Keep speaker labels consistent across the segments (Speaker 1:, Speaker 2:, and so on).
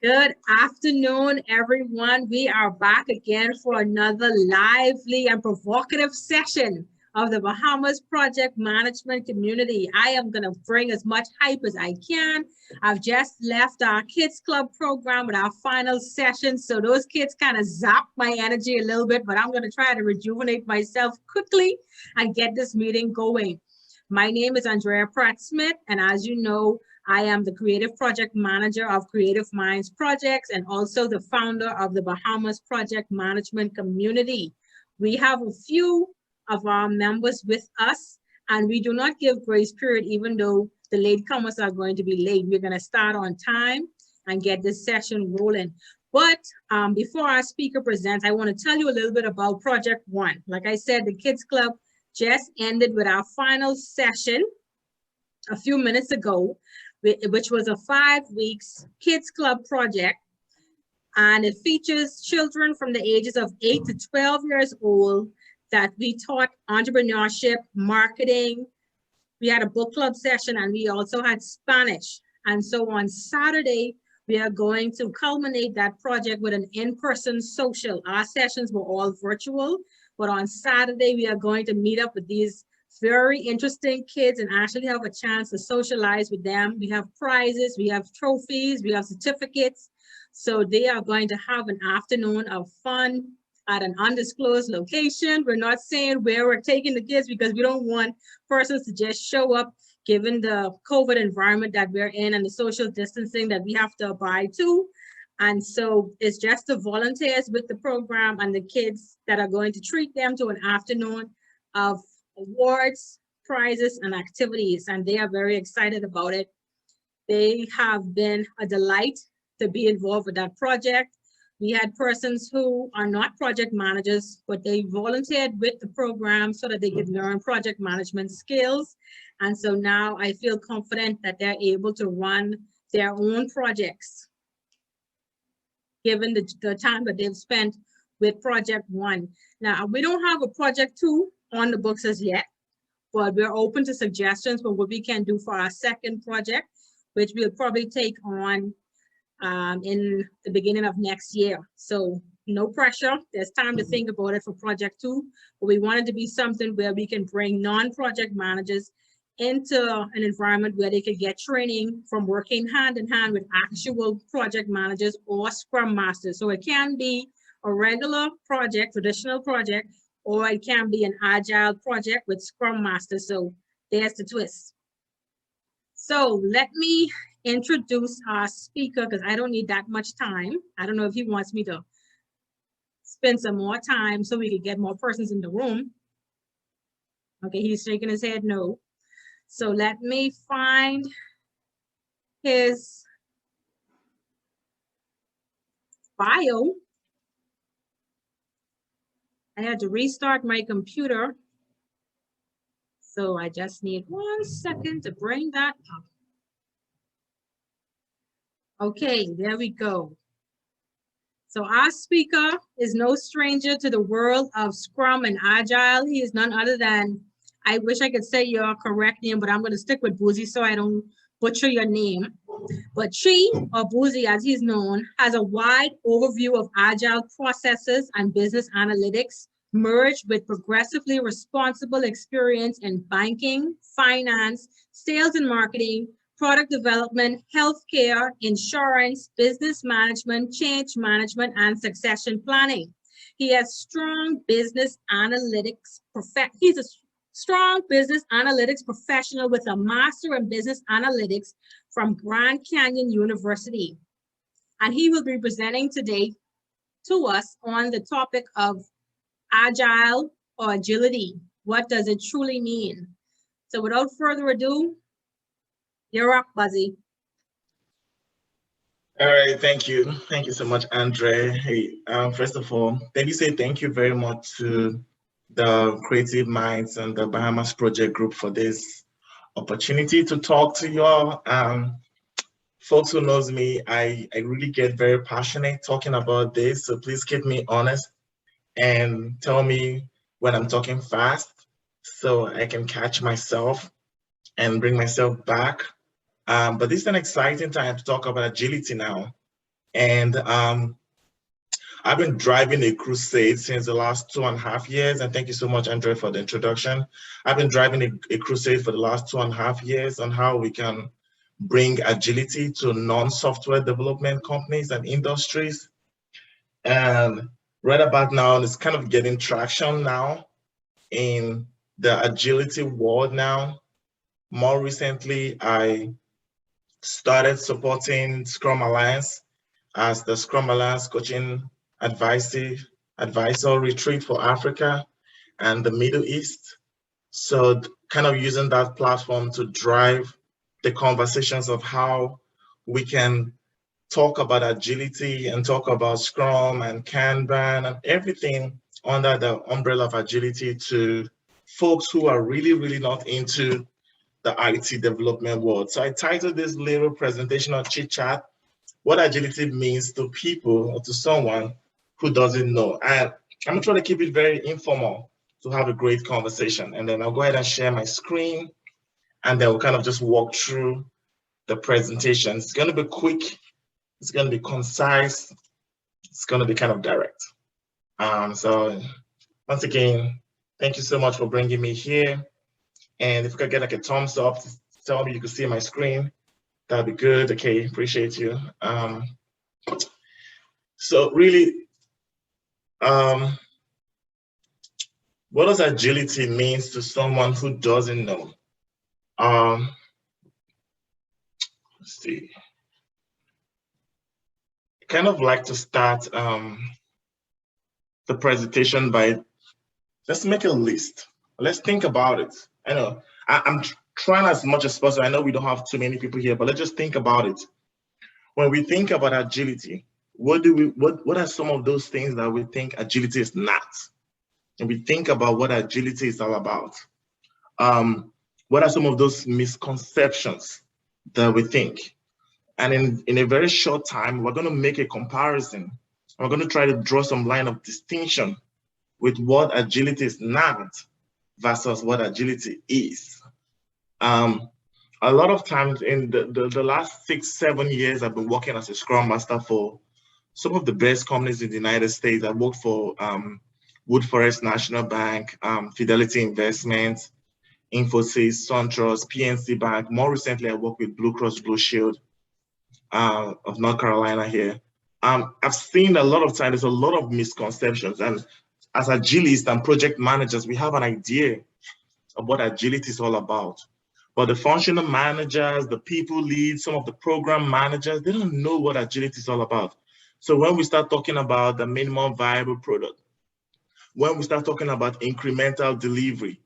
Speaker 1: Good afternoon, everyone. We are back again for another lively and provocative session of the Bahamas Project Management Community. I am going to bring as much hype as I can. I've just left our Kids Club program with our final session, so those kids kind of zapped my energy a little bit, but I'm going to try to rejuvenate myself quickly and get this meeting going. My name is Andrea Pratt-Smith, and as you know, I am the creative project manager of Creative Minds Projects and also the founder of the Bahamas Project Management Community. We have a few of our members with us, and we do not give grace period even though the latecomers are going to be late. We're going to start on time and get this session rolling. But before our speaker presents, I want to tell you a little bit about Project One. Like I said, the Kids Club just ended with our final session a few minutes ago, which was a 5 weeks Kids Club project. And it features children from the ages of 8 to 12 years old that we taught entrepreneurship, marketing. We had a book club session and we also had Spanish. And so on Saturday, we are going to culminate that project with an in-person social. Our sessions were all virtual, but on Saturday, we are going to meet up with these very interesting kids and actually have a chance to socialize with them. We have prizes, we have trophies, we have certificates. So they are going to have an afternoon of fun at an undisclosed location. We're not saying where we're taking the kids because we don't want persons to just show up given the COVID environment that we're in and the social distancing that we have to abide to. And so it's just the volunteers with the program and the kids that are going to treat them to an afternoon of awards, prizes, and activities, and they are very excited about it. They have been a delight to be involved with that project. We had persons who are not project managers, but they volunteered with the program so that they could learn project management skills. And so now I feel confident that they're able to run their own projects, given the time that they've spent with Project One. Now, we don't have a Project Two on the books as yet, but we're open to suggestions for what we can do for our second project, which we'll probably take on in the beginning of next year. So no pressure, there's time to think about it for Project Two, but we want it to be something where we can bring non-project managers into an environment where they could get training from working hand in hand with actual project managers or Scrum Masters. So it can be a regular project, traditional project, or it can be an Agile project with Scrum Master. So there's the twist. So let me introduce our speaker because I don't need that much time. I don't know if he wants me to spend some more time so we can get more persons in the room. Okay, he's shaking his head no. So let me find his bio. I had to restart my computer. So I just need 1 second to bring that up. Okay, there we go. So our speaker is no stranger to the world of Scrum and Agile. He is none other than, I wish I could say your correct name, but I'm going to stick with Buzi so I don't butcher your name. But Chi, or Buzi as he's known, has a wide overview of Agile processes and business analytics, merged with progressively responsible experience in banking, finance, sales and marketing, product development, healthcare, insurance, business management, change management, and succession planning. He has strong business analytics. He's a strong business analytics professional with a master in business analytics from Grand Canyon University. And he will be presenting today to us on the topic of Agile or agility. What does it truly mean? So without further ado, you're up, Buzi.
Speaker 2: All right, thank you. Thank you so much, Andre. Hey, first of all, let me say thank you very much to the Creative Minds and the Bahamas Project Group for this opportunity to talk to you all. Folks who knows me, I really get very passionate talking about this, so please keep me honest and tell me when I'm talking fast so I can catch myself and bring myself back. But this is an exciting time to talk about agility now. And I've been driving a crusade since the last 2.5 years. And thank you so much, Andre, for the introduction. I've been driving a crusade for the last 2.5 years on how we can bring agility to non-software development companies and industries. And right about now, it's kind of getting traction now in the agility world now. More recently, I started supporting Scrum Alliance as the Scrum Alliance Coaching Advisor Retreat for Africa and the Middle East. So kind of using that platform to drive the conversations of how we can talk about agility and talk about Scrum and Kanban and everything under the umbrella of agility to folks who are really, really not into the IT development world. So I titled this little presentation on Chit Chat, what agility means to people or to someone who doesn't know. And I'm gonna try to keep it very informal to have a great conversation. And then I'll go ahead and share my screen and then we'll kind of just walk through the presentation. It's gonna be quick, it's gonna be concise, it's gonna be kind of direct. So once again, thank you so much for bringing me here. And if we could get like a thumbs up to tell me you can see my screen, that'd be good. Okay, appreciate you. So really, what does agility means to someone who doesn't know? Let's see. I kind of like to start the presentation by, let's make a list. Let's think about it. I know I'm trying as much as possible. I know we don't have too many people here, but let's just think about it. When we think about agility, what are some of those things that we think agility is not? And we think about what agility is all about. What are some of those misconceptions that we think? And in a very short time, we're going to make a comparison. We're going to try to draw some line of distinction with what agility is not versus what agility is. A lot of times in the last 6-7 years, I've been working as a Scrum Master for some of the best companies in the United States. I worked for Wood Forest National Bank, Fidelity Investments, Infosys, SunTrust, PNC Bank. More recently, I worked with Blue Cross Blue Shield of North Carolina here. I've seen a lot of times, there's a lot of misconceptions. And as agilists and project managers, we have an idea of what agility is all about. But the functional managers, the people leads, some of the program managers, they don't know what agility is all about. So when we start talking about the minimum viable product, when we start talking about incremental delivery,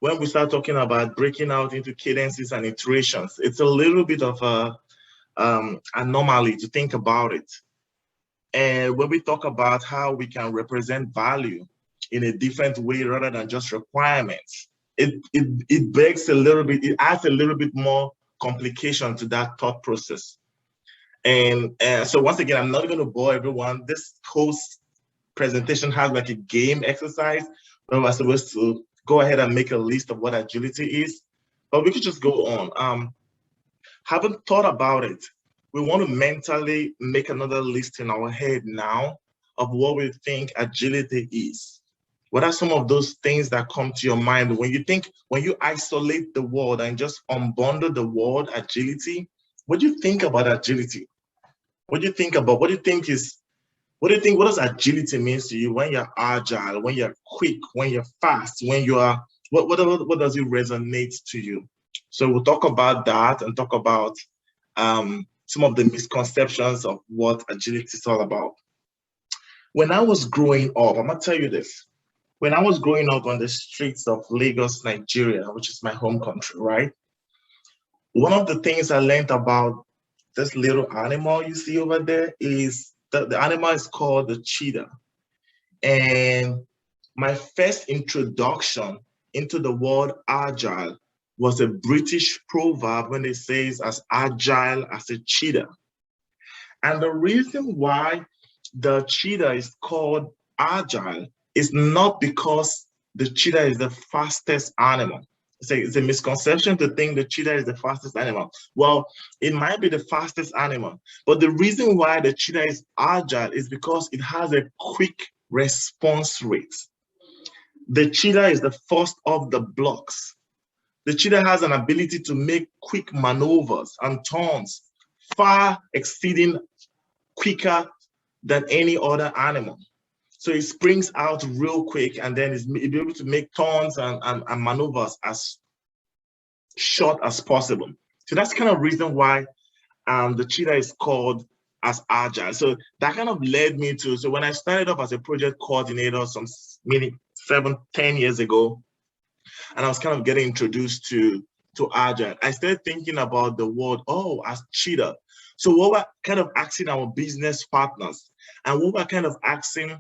Speaker 2: when we start talking about breaking out into cadences and iterations, it's a little bit of a anomaly to think about it. And when we talk about how we can represent value in a different way rather than just requirements, it begs a little bit, it adds a little bit more complication to that thought process. And so once again, I'm not going to bore everyone. This whole presentation has like a game exercise where we're supposed to go ahead and make a list of what agility is, but we could just go on. Haven't thought about it. We want to mentally make another list in our head now of what we think agility is. What are some of those things that come to your mind when you isolate the word and just unbundle the word agility? What do you think about agility? What do you think about, what does agility means to you when you're agile, when you're quick, when you're fast, when you are, what does it resonate to you? So we'll talk about that and talk about some of the misconceptions of what agility is all about. When I was growing up, I'm gonna tell you this. When I was growing up on the streets of Lagos, Nigeria, which is my home country, right? One of the things I learned about this little animal you see over there is the animal is called the cheetah. And my first introduction into the word agile was a British proverb when it says as agile as a cheetah. And the reason why the cheetah is called agile is not because the cheetah is the fastest animal. it's a misconception to think the cheetah is the fastest animal. Well, it might be the fastest animal, but the reason why the cheetah is agile is because it has a quick response rate. The cheetah is the first of the blocks. The cheetah has an ability to make quick maneuvers and turns, far exceeding quicker than any other animal. So it springs out real quick, and then it'll be able to make turns and maneuvers as short as possible. So that's kind of reason why the cheetah is called as agile. So that kind of led me to, so when I started off as a project coordinator some maybe 7-10 years ago, and I was kind of getting introduced to agile, I started thinking about the word, as cheetah. So what we're kind of asking our business partners, and what we're kind of asking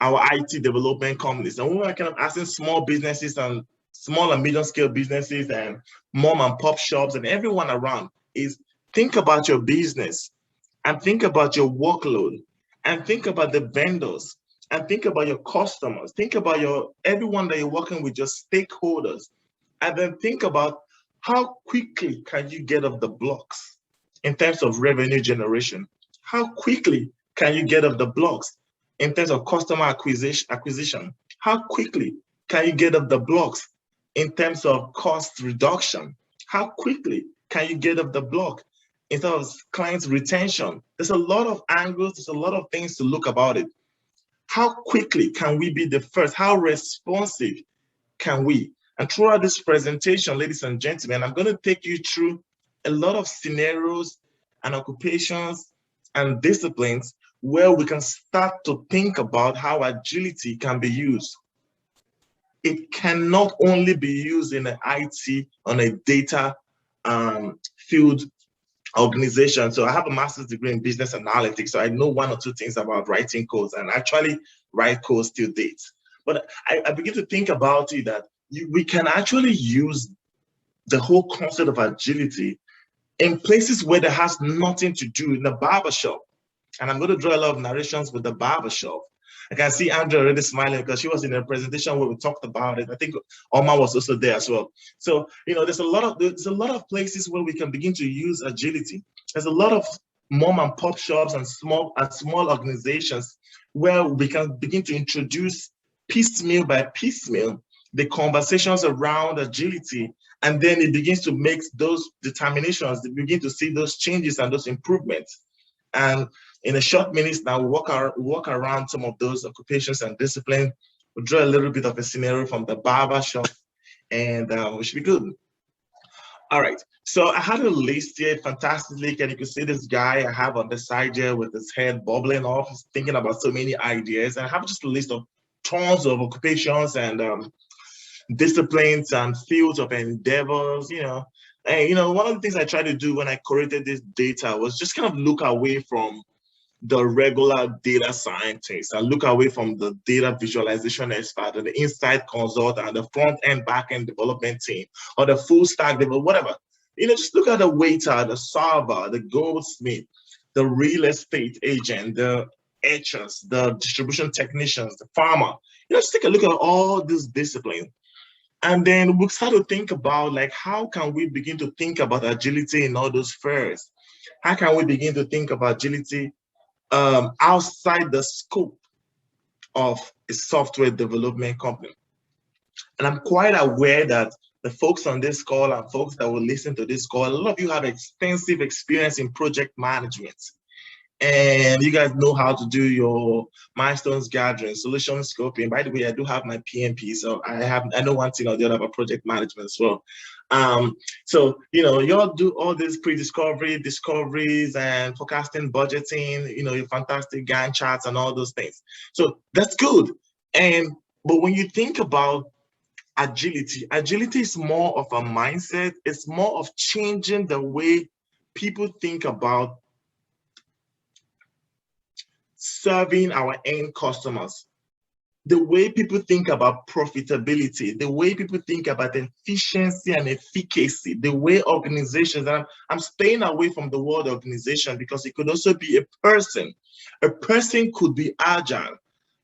Speaker 2: our IT development companies, and what we're kind of asking small businesses and small and medium scale businesses and mom and pop shops and everyone around is, think about your business and think about your workload and think about the vendors and think about your customers, think about everyone that you're working with, your stakeholders, and then think about how quickly can you get off the blocks in terms of revenue generation? How quickly can you get off the blocks in terms of customer acquisition? How quickly can you get off the blocks in terms of cost reduction? How quickly can you get off the block in terms of client retention? There's a lot of angles, there's a lot of things to look about it. How quickly can we be the first? How responsive can we? And throughout this presentation, ladies and gentlemen, I'm going to take you through a lot of scenarios and occupations and disciplines where we can start to think about how agility can be used. It cannot only be used in an IT, on a data field organization. So I have a master's degree in business analytics, so I know one or two things about writing codes, and actually write codes till date. But I begin to think about it that we can actually use the whole concept of agility in places where there has nothing to do, in the barbershop. And I'm going to draw a lot of narrations with the barbershop. I can see Andrea already smiling because she was in a presentation where we talked about it. I think Oma was also there as well. So, there's a lot of places where we can begin to use agility. There's a lot of mom and pop shops and small organizations where we can begin to introduce piecemeal by piecemeal the conversations around agility, and then it begins to make those determinations, they begin to see those changes and those improvements. And in a short minute now, we'll walk around some of those occupations and disciplines. We'll draw a little bit of a scenario from the barber shop, and we should be good. All right, so I had a list here, fantastically, and you can see this guy I have on the side here with his head bubbling off, thinking about so many ideas. And I have just a list of tons of occupations and disciplines and fields of endeavors, And, one of the things I tried to do when I created this data was just kind of look away from the regular data scientist and look away from the data visualization expert and the insight consultant and the front end, back end development team or the full stack developer, whatever. Just look at the waiter, the server, the goldsmith, the real estate agent, the etchers, the distribution technicians, the farmer. Just take a look at all these disciplines. And then we'll start to think about, like, how can we begin to think about agility in all those spheres? How can we begin to think of agility outside the scope of a software development company? And I'm quite aware that the folks on this call and folks that will listen to this call, a lot of you have extensive experience in project management. And you guys know how to do your milestones gathering, solution scoping. By the way, I do have my PMP, so I know one thing or the other about project management as well. So y'all do all this pre-discovery, discoveries, and forecasting, budgeting. Your fantastic Gantt charts and all those things. So that's good. But when you think about agility is more of a mindset. It's more of changing the way people think about serving our end customers, the way people think about profitability, the way people think about efficiency and efficacy, the way organizations, and I'm staying away from the word organization because it could also be a person. A person could be agile.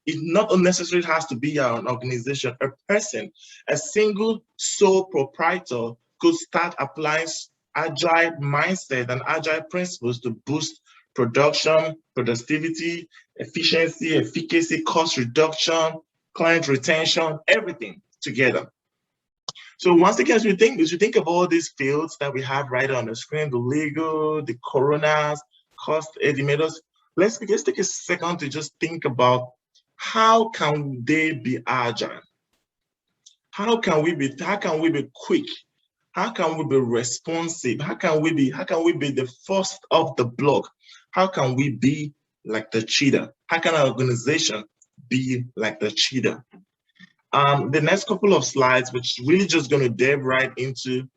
Speaker 2: It not necessarily has to be an organization, a person, a single sole proprietor could start applying agile mindset and agile principles to boost production, productivity, efficiency, efficacy, cost reduction, client retention, everything together. So once again, as we think of all these fields that we have right on the screen, the legal, the coronas, cost estimators, let's take a second to just think about how can they be agile? How can we be quick? How can we be responsive? How can we be the first of the block? How can we be like the cheetah? How can our organization be like the cheetah? The next couple of slides, which really just going to dive right into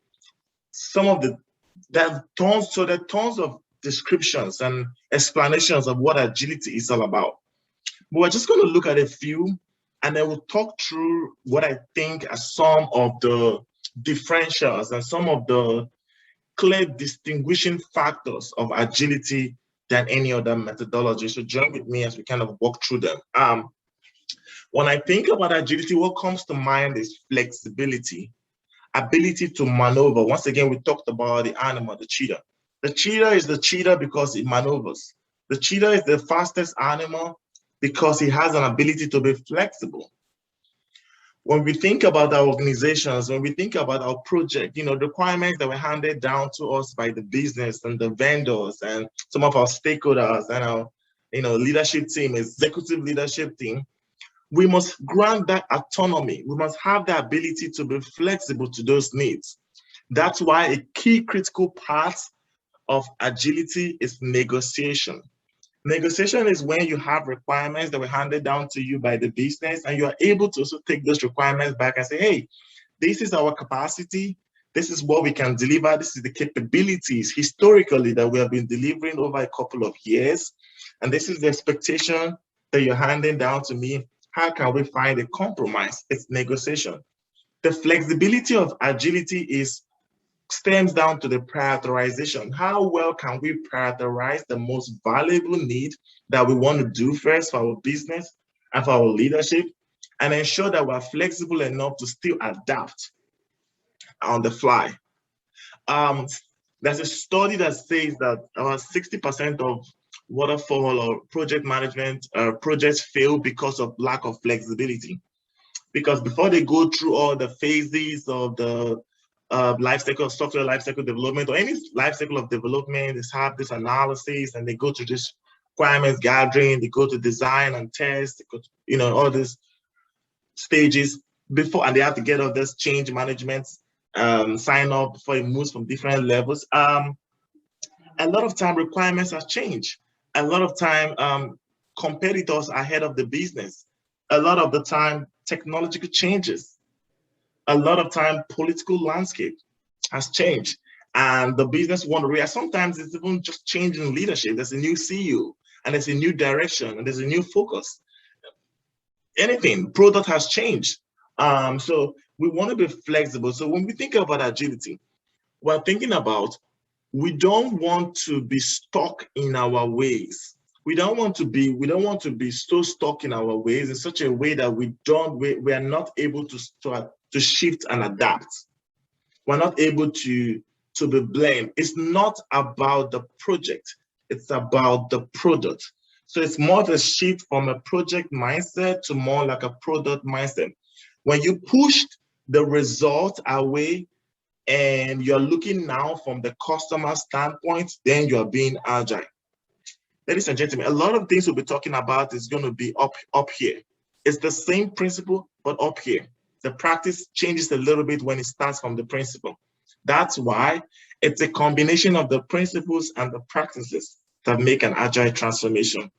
Speaker 2: some of the tons of descriptions and explanations of what agility is all about. But we're just going to look at a few, and then we'll talk through what I think are some of the differentials and some of the clear distinguishing factors of agility than any other methodology. So join with me as we kind of walk through them. When I think about agility, what comes to mind is flexibility, ability to maneuver. Once again, we talked about the animal, the cheetah. The cheetah is the cheetah because it maneuvers. The cheetah is the fastest animal because it has an ability to be flexible. When we think about our organizations, when we think about our project, the requirements that were handed down to us by the business and the vendors and some of our stakeholders and our, leadership team, executive leadership team, we must grant that autonomy. We must have the ability to be flexible to those needs. That's why a key critical part of agility is negotiation. Negotiation is when you have requirements that were handed down to you by the business, and you are able to also take those requirements back and say, hey, this is our capacity. This is what we can deliver. This is the capabilities historically that we have been delivering over a couple of years. And this is the expectation that you're handing down to me. How can we find a compromise? It's negotiation. The flexibility of agility stems down to the prioritization. How well can we prioritize the most valuable need that we want to do first for our business and for our leadership, and ensure that we're flexible enough to still adapt on the fly. There's a study that says that about 60% of waterfall or project management projects fail because of lack of flexibility. Because before they go through all the phases of the software lifecycle development, or any lifecycle of development, they have this analysis and they go to this requirements gathering, they go to design and test, they go to, all these stages before, and they have to get all this change management sign up before it moves from different levels. A lot of time requirements have changed. A lot of time competitors are ahead of the business. A lot of the time technological changes. A lot of time political landscape has changed, and the business want to react. Sometimes it's even just changing leadership. There's a new CEO and there's a new direction and there's a new focus. Anything, product has changed. So we want to be flexible. So when we think about agility, we're thinking about, we don't want to be stuck in our ways. We don't want to be so stuck in our ways in such a way that we are not able to shift and adapt. We're not able to be blamed. It's not about the project, it's about the product. So it's more of a shift from a project mindset to more like a product mindset. When you push the result away and you're looking now from the customer standpoint, then you're being agile. Ladies and gentlemen, a lot of things we'll be talking about is going to be up here. It's the same principle, but up here. The practice changes a little bit when it starts from the principle. That's why it's a combination of the principles and the practices that make an agile transformation.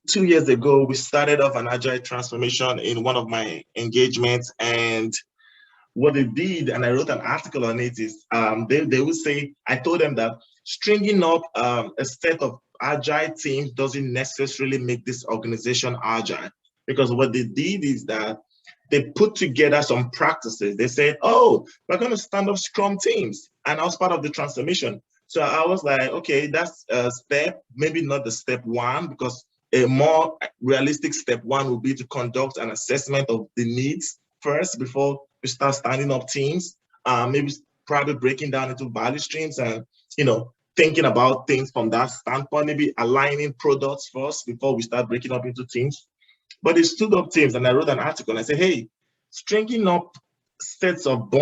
Speaker 2: 2 years ago, we started off an agile transformation in one of my engagements, and what they did, and I wrote an article on it, is they would say, I told them that stringing up a set of agile teams doesn't necessarily make this organization agile, because what they did is that they put together some practices. They said, oh, we're going to stand up Scrum teams, and I was part of the transformation. So I was like, okay, that's a step, maybe not the step one, because a more realistic step one would be to conduct an assessment of the needs first before we start standing up teams. Maybe probably breaking down into value streams and, thinking about things from that standpoint, maybe aligning products first before we start breaking up into teams. But they stood up teams, and I wrote an article and I said, hey, stringing up sets of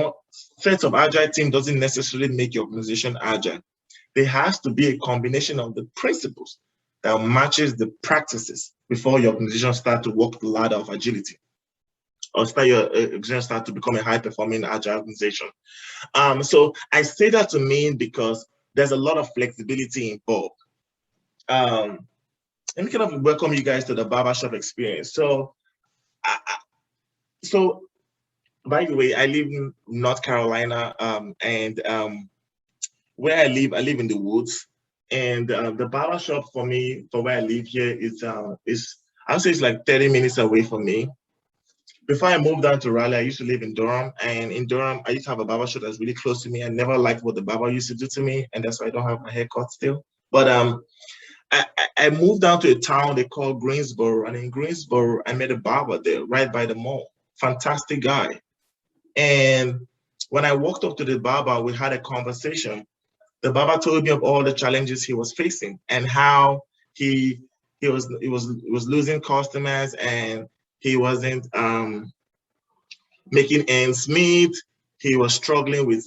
Speaker 2: agile teams doesn't necessarily make your organization agile. There has to be a combination of the principles that matches the practices before your organization start to walk the ladder of agility, or your organization start to become a high-performing agile organization. So I say that to mean because there's a lot of flexibility involved. Let me kind of welcome you guys to the barbershop experience. So, by the way, I live in North Carolina, and where I live in the woods. And the barbershop for me, for where I live here, is I would say it's like 30 minutes away from me. Before I moved down to Raleigh, I used to live in Durham, and in Durham, I used to have a barbershop that's really close to me. I never liked what the barber used to do to me, and that's why I don't have my hair cut still. But I moved down to a town they call Greensboro, and in Greensboro, I met a barber there right by the mall. Fantastic guy. And when I walked up to the barber, we had a conversation. The barber told me of all the challenges he was facing and how he was losing customers, and he wasn't making ends meet. He was struggling with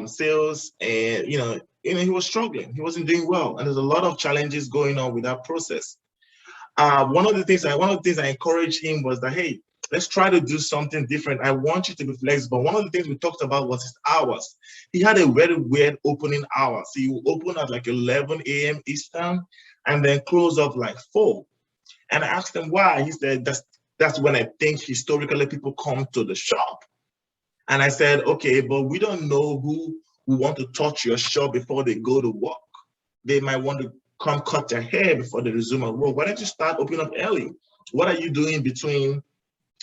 Speaker 2: sales, and he was struggling. He wasn't doing well, and there's a lot of challenges going on with that process. One of the things I encouraged him was that, hey, let's try to do something different. I want you to be flexible. One of the things we talked about was his hours. He had a very weird opening hour. So you open at like 11 a.m. Eastern and then close up like 4. And I asked him why. He said, that's when I think historically people come to the shop. And I said, okay, but we don't know who will want to touch your shop before they go to work. They might want to come cut their hair before they resume at work. Why don't you start opening up early? What are you doing between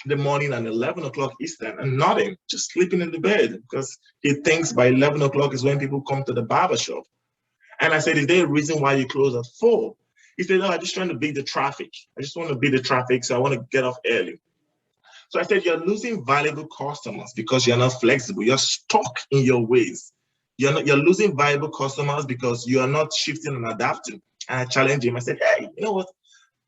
Speaker 2: the morning and 11 o'clock Eastern? And nothing, just sleeping in the bed, because he thinks by 11 o'clock is when people come to the barbershop. And I said, is there a reason why you close at 4? He said, no, I'm just trying to beat the traffic. I just want to beat the traffic, so I want to get off early. So I said, you're losing valuable customers because you're not flexible. You're stuck in your ways. You're losing valuable customers because you are not shifting and adapting. And I challenged him. I said, hey, you know what?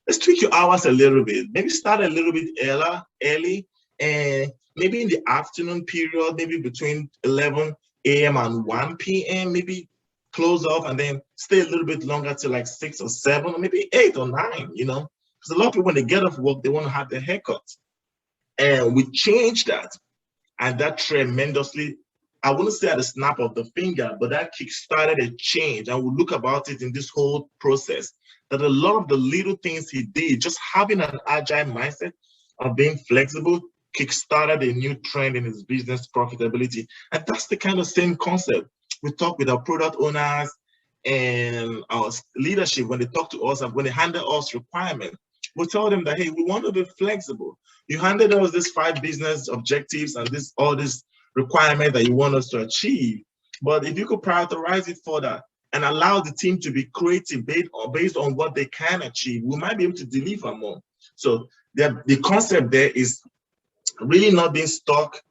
Speaker 2: Let's tweak your hours a little bit. Maybe start a little bit early, and maybe in the afternoon period, maybe between 11 a.m. and 1 p.m., maybe close off and then stay a little bit longer till like 6 or 7, or maybe 8 or 9, Because a lot of people, when they get off work, they want to have their haircut. And we changed that. And that tremendously, I wouldn't say at the snap of the finger, but that kick-started a change. And we'll look about it in this whole process, that a lot of the little things he did, just having an agile mindset of being flexible, kick-started a new trend in his business profitability. And that's the kind of same concept. We talk with our product owners and our leadership when they talk to us, and when they handle us requirements. We tell them that, hey, we want to be flexible. You handed us these 5 business objectives and all this requirement that you want us to achieve. But if you could prioritize it further and allow the team to be creative based on what they can achieve, we might be able to deliver more. So the concept there is really not being stuck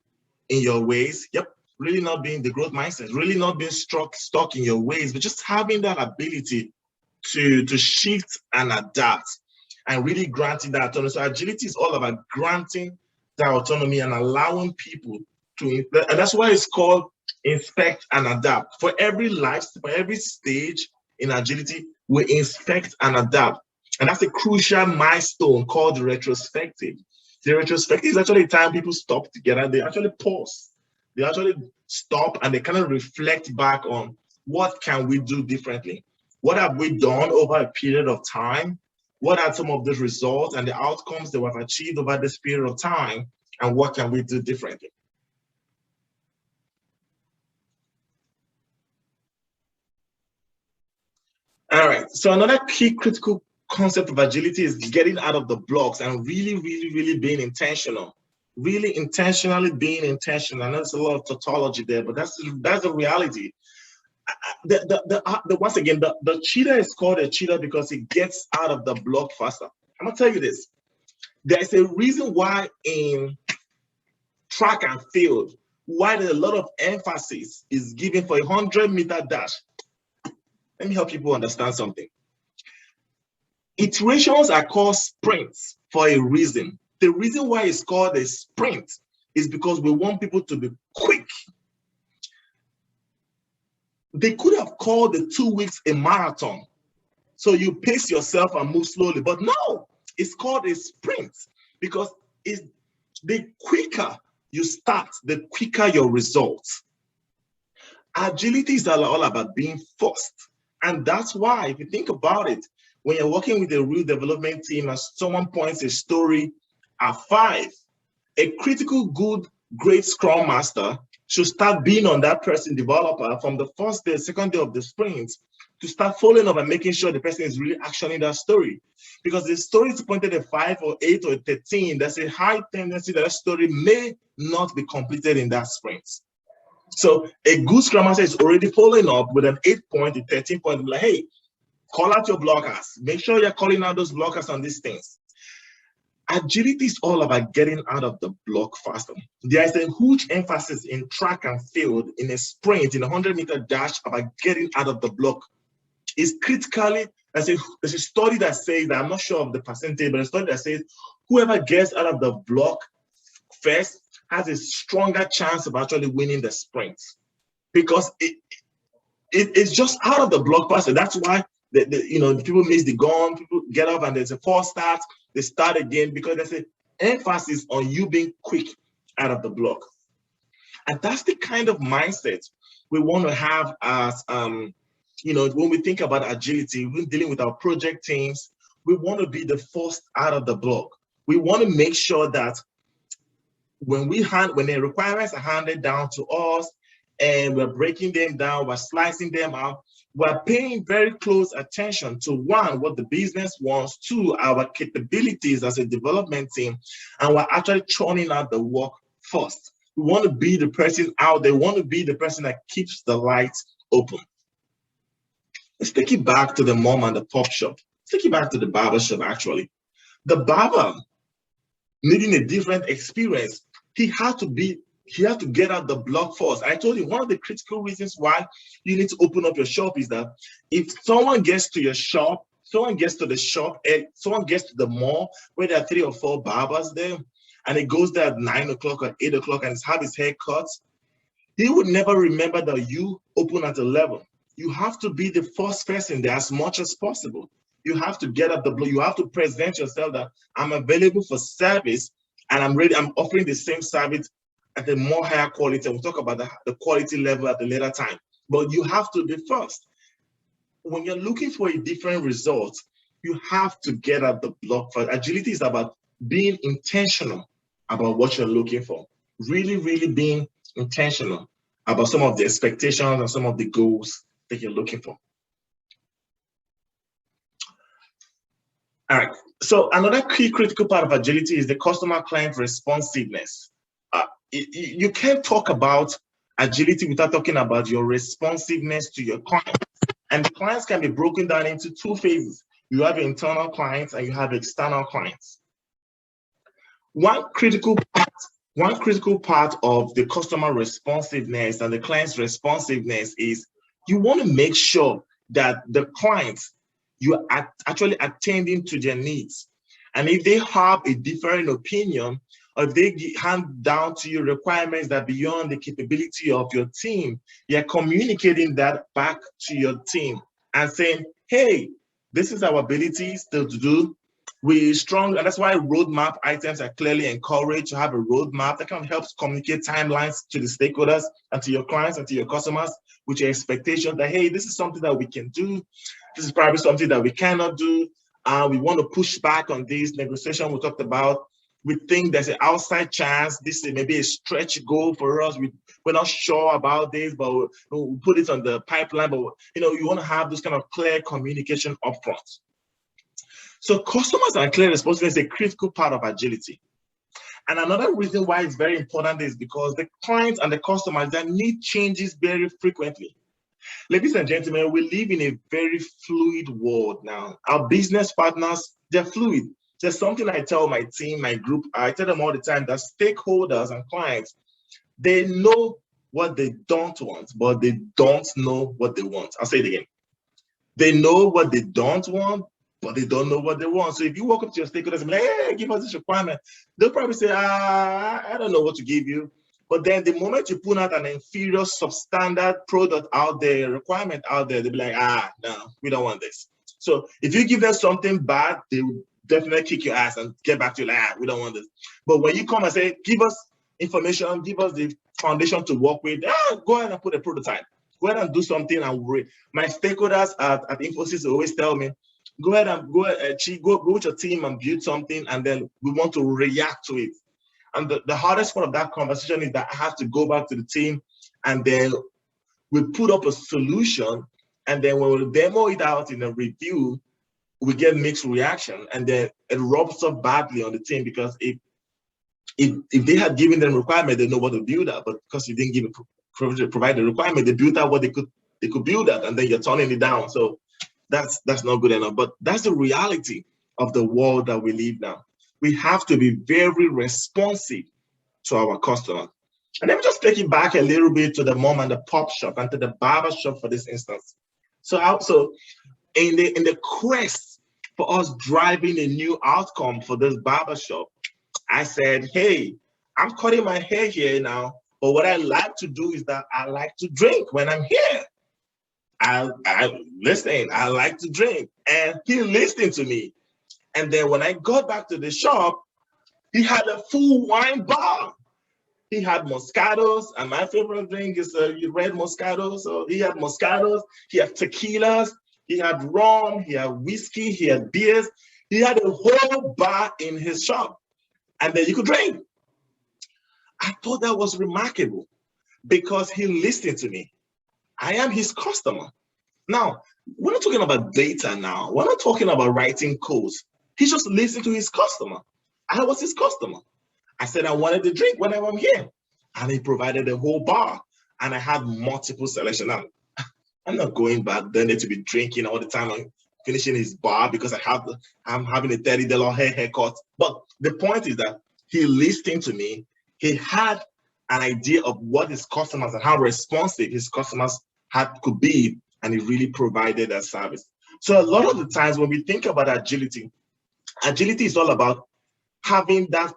Speaker 2: in your ways. Yep. Really not being the growth mindset, really not being stuck in your ways, but just having that ability to shift and adapt and really granting that autonomy. So agility is all about granting that autonomy and allowing people to, and that's why it's called inspect and adapt. For every stage in agility, we inspect and adapt. And that's a crucial milestone called the retrospective. The retrospective is actually a time people stop together, they actually pause. They actually stop and they kind of reflect back on what can we do differently? What have we done over a period of time? What are some of the results and the outcomes that we've achieved over this period of time? And what can we do differently? All right, so another key critical concept of agility is getting out of the blocks and really being intentional. Really intentionally being intentional. I know there's a lot of tautology there, but that's the reality. Once again, the cheetah is called a cheetah because it gets out of the block faster. I'm gonna tell you this. There's a reason why in track and field, why there's a lot of emphasis is given for a 100-meter dash. Let me help people understand something. Iterations are called sprints for a reason. The reason why it's called a sprint is because we want people to be quick. They could have called the 2 weeks a marathon. So you pace yourself and move slowly, but no, it's called a sprint because the quicker you start, the quicker your results. Agility is all about being first. And that's why, if you think about it, when you're working with a real development team and someone points a story at 5, a critical, good, great Scrum Master should start being on that person developer from the first day, second day of the sprint to start following up and making sure the person is really actioning that story. Because the story is pointed at 5 or 8 or 13, there's a high tendency that story may not be completed in that sprint. So a good Scrum Master is already following up with an 8-point, a 13-point, like, hey, call out your blockers. Make sure you're calling out those blockers on these things. Agility is all about getting out of the block faster. There is a huge emphasis in track and field, in a sprint, in a 100-meter dash about getting out of the block. It's critically, there's a study that says, that I'm not sure of the percentage, but a study that says whoever gets out of the block first has a stronger chance of actually winning the sprint because it's just out of the block faster. That's why people miss the gun, people get up and there's a false start, they start again because there's an emphasis on you being quick out of the block. And that's the kind of mindset we want to have as, when we think about agility, when dealing with our project teams, we want to be the first out of the block. We want to make sure that when the requirements are handed down to us and we're breaking them down, we're slicing them out, we're paying very close attention to 1, what the business wants, 2, our capabilities as a development team, and we're actually churning out the work first. We want to be the person out there, we want to be the person that keeps the lights open. Let's take it back to the mom and the pop shop. Let's take it back to the barber shop, actually. The barber needing a different experience, he had to get out the block first. I told you one of the critical reasons why you need to open up your shop is that if someone gets to your shop, someone gets to the shop, and someone gets to the mall where there are 3 or 4 barbers there, and he goes there at 9 o'clock or 8 o'clock and he's had his hair cut, he would never remember that you open at 11. You have to be the first person there as much as possible. You have to get up the block. You have to present yourself that I'm available for service and I'm ready. I'm offering the same service at a more higher quality. We'll talk about the quality level at a later time. But you have to be first. When you're looking for a different result, you have to get up the block first. Agility is about being intentional about what you're looking for. Really, really being intentional about some of the expectations and some of the goals that you're looking for. All right, so another key critical part of agility is the customer-client responsiveness. You can't talk about agility without talking about your responsiveness to your clients. And the clients can be broken down into 2 phases. You have internal clients and you have external clients. One critical part of the customer responsiveness and the client's responsiveness is you want to make sure that the clients, you are actually attending to their needs. And if they have a different opinion, or if they hand down to you requirements that are beyond the capability of your team, you're communicating that back to your team and saying, hey, this is our abilities to do. We're strong, and that's why roadmap items are clearly encouraged to have a roadmap that kind of helps communicate timelines to the stakeholders and to your clients and to your customers with your expectation that, hey, this is something that we can do. This is probably something that we cannot do. We want to push back on this negotiation we talked about. We think there's an outside chance. This is maybe a stretch goal for us. We're not sure about this, but we'll put it on the pipeline. But you want to have this kind of clear communication upfront. So customers and clear responsiveness is a critical part of agility. And another reason why it's very important is because the clients and the customers, they need changes very frequently. Ladies and gentlemen, we live in a very fluid world now. Our business partners, they're fluid. There's something I tell my team, my group, I tell them all the time that stakeholders and clients, they know what they don't want, but they don't know what they want. I'll say it again. They know what they don't want, but they don't know what they want. So if you walk up to your stakeholders and be like, hey, give us this requirement, they'll probably say, I don't know what to give you. But then the moment you put out an inferior substandard product out there, requirement out there, they'll be like, no, we don't want this. So if you give them something bad, they will definitely kick your ass and get back to you like, we don't want this. But when you come and say, give us information, give us the foundation to work with, go ahead and put a prototype. Go ahead and do something. And my stakeholders at Infosys always tell me, go ahead and go with your team and build something, and then we want to react to it. And the hardest part of that conversation is that I have to go back to the team, and then we put up a solution, and then when we demo it out in a review, we get mixed reaction, and then it rubs off badly on the team, because if they had given them requirement, they know what to build at, but because you didn't provide the requirement, they built out what they could build at, and then you're turning it down. So that's not good enough. But that's the reality of the world that we live now. We have to be very responsive to our customers. And let me just take it back a little bit to the mom and the pop shop and to the barber shop for this instance. So in the quest for us driving a new outcome for this barber shop, I said, hey, I'm cutting my hair here now, but what I like to do is that I like to drink when I'm here. I like to drink. And he listened to me. And then when I got back to the shop, he had a full wine bar. He had Moscatos, and my favorite drink is red Moscato. So he had Moscatos, he had tequilas, he had rum, he had whiskey, he had beers. He had a whole bar in his shop, and then you could drink. I thought that was remarkable because he listened to me. I am his customer. Now, we're not talking about data now. We're not talking about writing codes. He just listened to his customer. I was his customer. I said I wanted to drink whenever I'm here. And he provided a whole bar. And I had multiple selections. I'm not going back there to be drinking all the time and finishing his bar because I'm having a $30 haircut. But the point is that he listened to me. He had an idea of what his customers and how responsive his customers could be, and he really provided that service. So a lot of the times when we think about agility is all about having that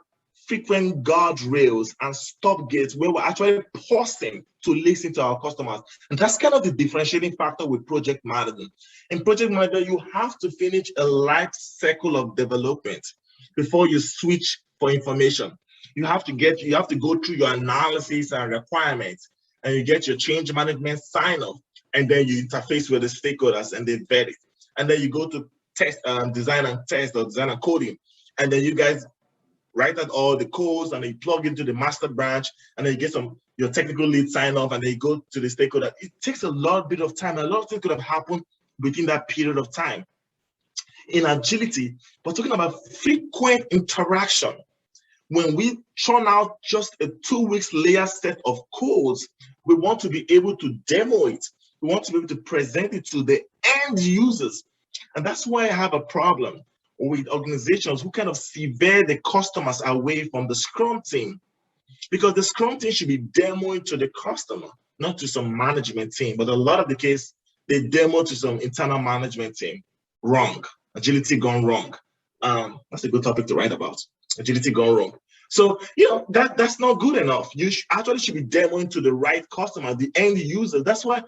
Speaker 2: frequent guardrails and stop gates where we're actually pausing to listen to our customers. And that's kind of the differentiating factor with project management. In project management, you have to finish a life cycle of development before you switch for information. You have to go through your analysis and requirements, and you get your change management sign-off, and then you interface with the stakeholders and they vet it. And then you go to test, design and test, or design and coding, and then you guys write out all the codes and then you plug into the master branch, and then you get your technical lead sign-off, and then you go to the stakeholder. It takes a bit of time. A lot of things could have happened within that period of time. In agility, we're talking about frequent interaction. When we churn out just a 2 weeks layer set of codes, we want to be able to demo it. We want to be able to present it to the end users. And that's why I have a problem with organizations who kind of sever the customers away from the Scrum team. Because the Scrum team should be demoing to the customer, not to some management team. But a lot of the case, they demo to some internal management team. Wrong. Agility gone wrong. That's a good topic to write about. Agility gone wrong. So, that's not good enough. You actually should be demoing to the right customer, the end user. That's why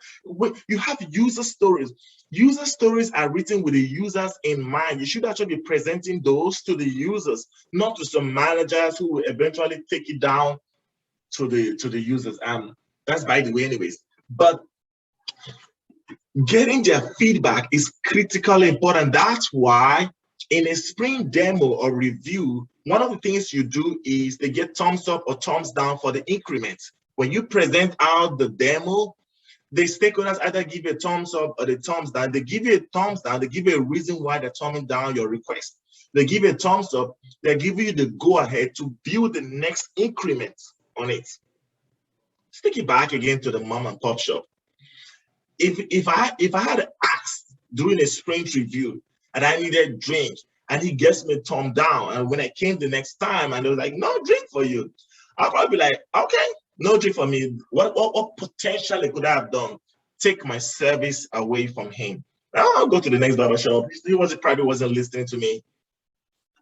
Speaker 2: you have user stories. User stories are written with the users in mind. You should actually be presenting those to the users, not to some managers who will eventually take it down to the users. That's by the way anyways. But getting their feedback is critically important. That's why in a sprint demo or review, one of the things you do is they get thumbs up or thumbs down for the increments. When you present out the demo, the stakeholders either give you a thumbs up or the thumbs down. They give you a thumbs down, they give you a reason why they're thumbing down your request. They give you a thumbs up, they give you the go ahead to build the next increment on it. Let's take it back again to the mom and pop shop. if I had asked during a sprint review and I needed drink, and he gets me thumb down, and when I came the next time and they was like, no drink for you, I'll probably be like, okay, no drink for me. What potentially could I have done? Take my service away from him. I'll go to the next barbershop. He probably wasn't listening to me.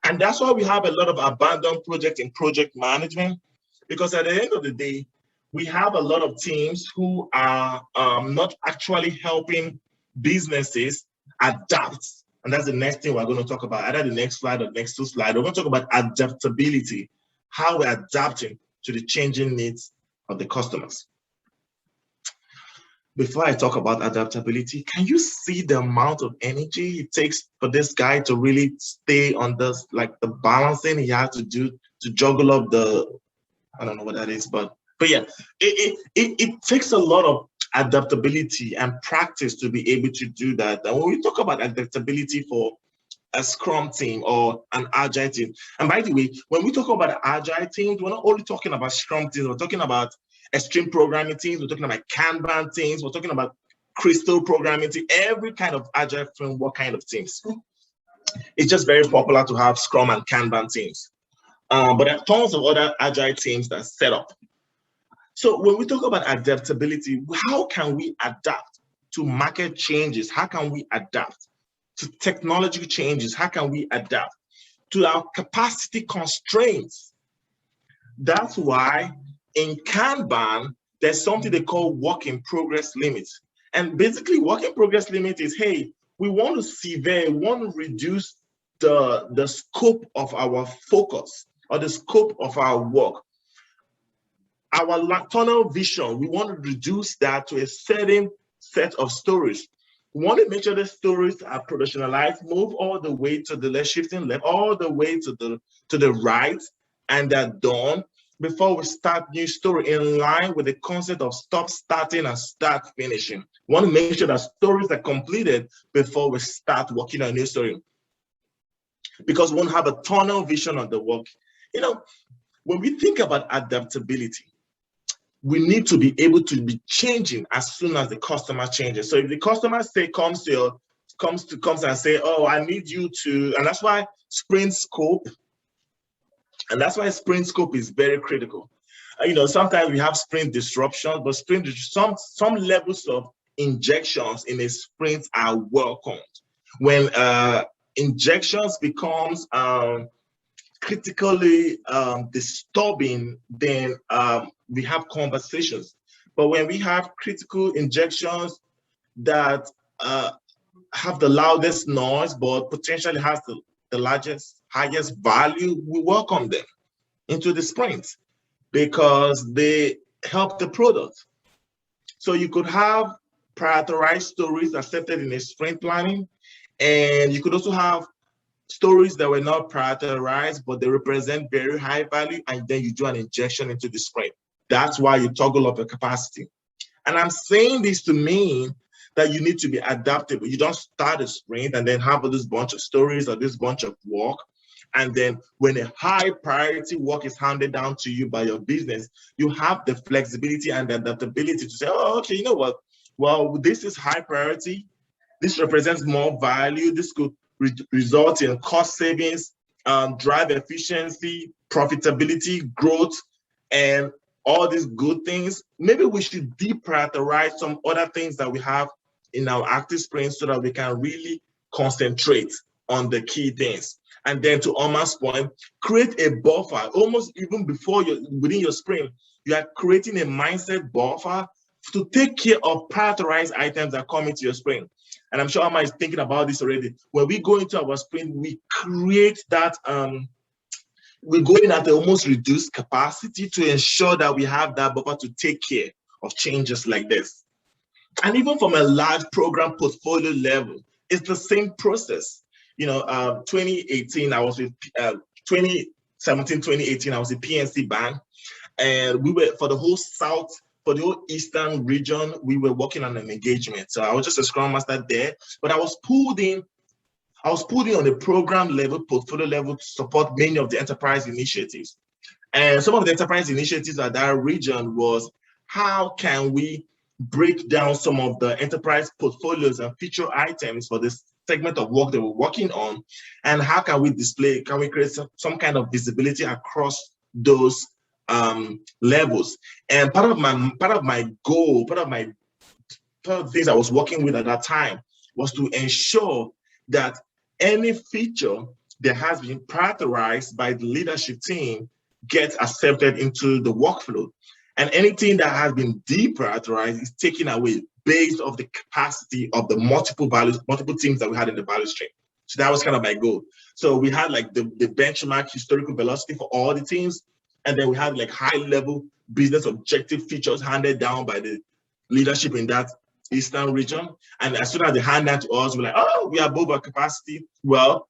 Speaker 2: And that's why we have a lot of abandoned projects in project management, because at the end of the day, we have a lot of teams who are not actually helping businesses adapt. And that's the next thing we're going to talk about, either the next slide or the next two slides. We're going to talk about adaptability, how we're adapting to the changing needs of the customers. Before I talk about adaptability, can you see the amount of energy it takes for this guy to really stay on this, like the balancing he has to do to juggle up the, I don't know what that is, but yeah, it takes a lot of adaptability and practice to be able to do that. And when we talk about adaptability for a Scrum team or an Agile team, and by the way, when we talk about Agile teams, we're not only talking about Scrum teams, we're talking about extreme programming teams, we're talking about Kanban teams, we're talking about crystal programming teams, every kind of Agile framework kind of teams. It's just very popular to have Scrum and Kanban teams. But there are tons of other Agile teams that are set up. So when we talk about adaptability, how can we adapt to market changes? How can we adapt to technology changes? How can we adapt to our capacity constraints? That's why in Kanban, there's something they call work in progress limits. And basically work in progress limit is, hey, we want to sever, we want to reduce the scope of our focus or the scope of our work. Our tunnel vision, we want to reduce that to a certain set of stories. We want to make sure the stories are productionalized, move all the way to the left, shifting left, all the way to the right, and they're done before we start new story in line with the concept of stop starting and start finishing. We want to make sure that stories are completed before we start working on a new story, because we won't have a tunnel vision on the work. You know, when we think about adaptability, we need to be able to be changing as soon as the customer changes. So if the customer comes and say, oh, I need you to, and that's why sprint scope is very critical. You know, sometimes we have sprint disruptions, but some levels of injections in a sprint are welcomed. When injections becomes critically disturbing, then we have conversations. But when we have critical injections that have the loudest noise, but potentially has the largest, highest value, we welcome them into the sprint because they help the product. So you could have prioritized stories accepted in a sprint planning, and you could also have stories that were not prioritized, but they represent very high value, and then you do an injection into the sprint. That's why you toggle up your capacity. And I'm saying this to mean that you need to be adaptable. You don't start a sprint and then have this bunch of stories or this bunch of work. And then when a high priority work is handed down to you by your business, you have the flexibility and the adaptability to say, oh, okay, you know what? Well, this is high priority. This represents more value. This could result in cost savings, drive efficiency, profitability, growth, and all these good things. Maybe we should deprioritize some other things that we have in our active sprint so that we can really concentrate on the key things. And then to Omar's point, create a buffer. Almost even before within your sprint, you are creating a mindset buffer to take care of prioritized items that come into your sprint. And I'm sure Omar is thinking about this already. When we go into our sprint, we create that, we go in at the almost reduced capacity to ensure that we have that buffer to take care of changes like this. And even from a large program portfolio level, it's the same process. You know, 2018, I was with 2017, 2018, I was with PNC Bank, and we were for the whole whole Eastern region, we were working on an engagement. So I was just a Scrum Master there, but I was pulled in on the program level, portfolio level to support many of the enterprise initiatives. And some of the enterprise initiatives at that region was, how can we break down some of the enterprise portfolios and feature items for this segment of work that we're working on, and how can we display, can we create some kind of visibility across those levels. And part of my goal, part of the things I was working with at that time was to ensure that any feature that has been prioritized by the leadership team gets accepted into the workflow. And anything that has been deprioritized is taken away based on the capacity of the multiple teams that we had in the value stream. So that was kind of my goal. So we had like the benchmark historical velocity for all the teams. And then we had like high level business objective features handed down by the leadership in that Eastern region. And as soon as they hand that to us, we're like, oh, we are above our capacity. Well,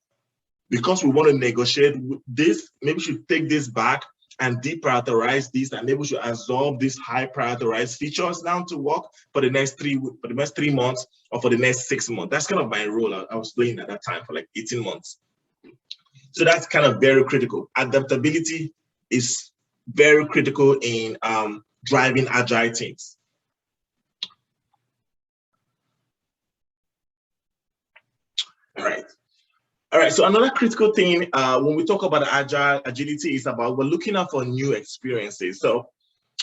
Speaker 2: because we want to negotiate this, maybe we should take this back and deprioritize these, and maybe we should absorb these high prioritized features down to work for the next 3 months or for the next 6 months. That's kind of my role. I was playing at that time for like 18 months. So that's kind of very critical. Adaptability is very critical in driving agile teams. All right, so another critical thing when we talk about agility is about we're looking out for new experiences. So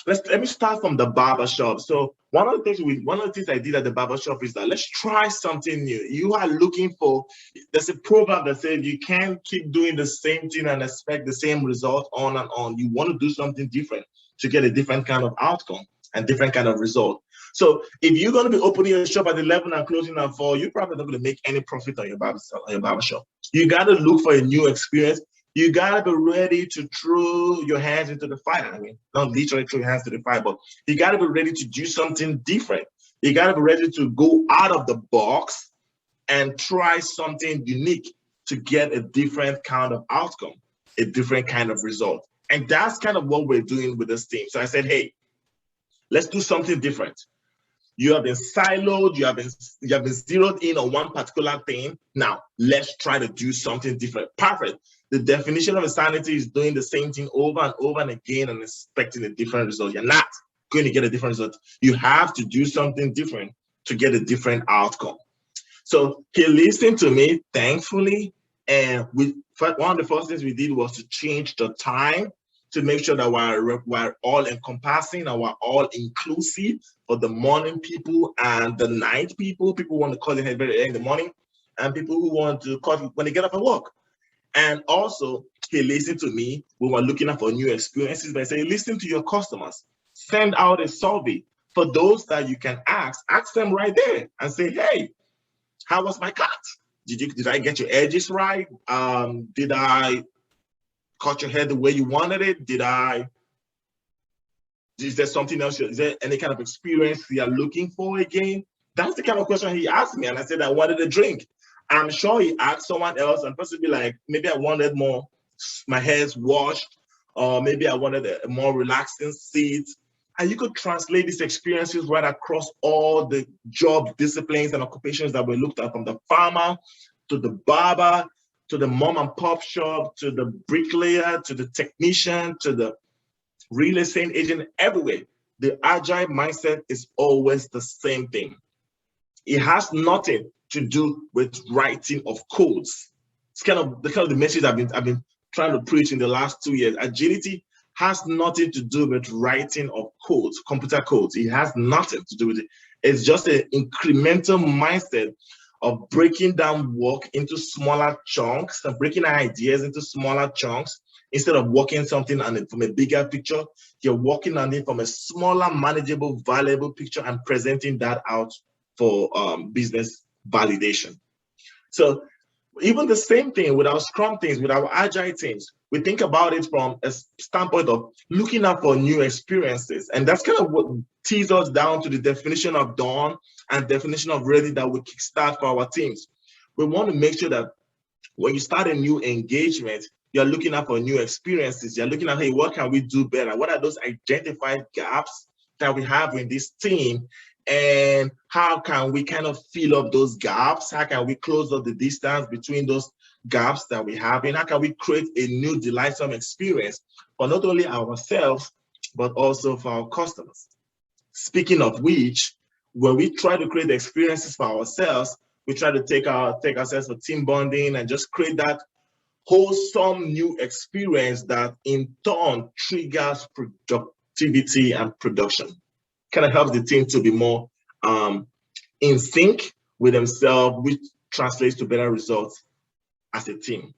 Speaker 2: let me start from the barbershop. So one of the things I did at the barbershop is that let's try something new. You are looking for, there's a proverb that says you can't keep doing the same thing and expect the same result on and on. You want to do something different to get a different kind of outcome and different kind of result. So if you're going to be opening your shop at 11 and closing at 4, you're probably not going to make any profit on your barbershop. You got to look for a new experience. You got to be ready to throw your hands into the fire. I mean, not literally throw your hands to the fire, but you got to be ready to do something different. You got to be ready to go out of the box and try something unique to get a different kind of outcome, a different kind of result. And that's kind of what we're doing with this team. So I said, hey, let's do something different. You have been siloed, you have been zeroed in on one particular thing. Now, let's try to do something different. Perfect. The definition of insanity is doing the same thing over and over and again and expecting a different result. You're not going to get a different result. You have to do something different to get a different outcome. So he listened to me, thankfully, and one of the first things we did was to change the time to make sure that we're all encompassing and we're all inclusive for the morning people and the night people. People want to call it very early in the morning, and people who want to call it when they get up and work. And also, he listened to me when we're looking for new experiences by saying, listen to your customers. Send out a survey. For those that you can ask them right there and say, hey, how was my cut? Did I get your edges right? Did I cut your hair the way you wanted it? Is there something else? Is there any kind of experience you are looking for again? That's the kind of question he asked me. And I said, I wanted a drink. I'm sure he asked someone else and possibly like, maybe I wanted my hair's washed, or maybe I wanted a more relaxing seat. And you could translate these experiences right across all the job disciplines and occupations that were looked at, from the farmer to the barber, to the mom and pop shop, to the bricklayer, to the technician, to the real estate agent, everywhere. The agile mindset is always the same thing. It has nothing to do with writing of codes. It's kind of the message I've been trying to preach in the last 2 years. Agility has nothing to do with writing of codes, computer codes. It has nothing to do with it. It's just an incremental mindset of breaking down work into smaller chunks and breaking ideas into smaller chunks. Instead of working something on it from a bigger picture, you're working on it from a smaller, manageable, valuable picture and presenting that out for business validation. So even the same thing with our Scrum teams, with our Agile teams, we think about it from a standpoint of looking out for new experiences. And that's kind of what tees us down to the definition of done and definition of ready that we kickstart for our teams. We want to make sure that when you start a new engagement, you're looking out for new experiences. You're looking at, hey, what can we do better? What are those identified gaps that we have in this team? And how can we kind of fill up those gaps? How can we close up the distance between those gaps that we have? And how can we create a new delightsome experience for not only ourselves, but also for our customers? Speaking of which, when we try to create experiences for ourselves, we try to take ourselves for team bonding and just create that wholesome new experience that in turn triggers productivity and production. Kind of helps the team to be more in sync with themselves, which translates to better results as a team.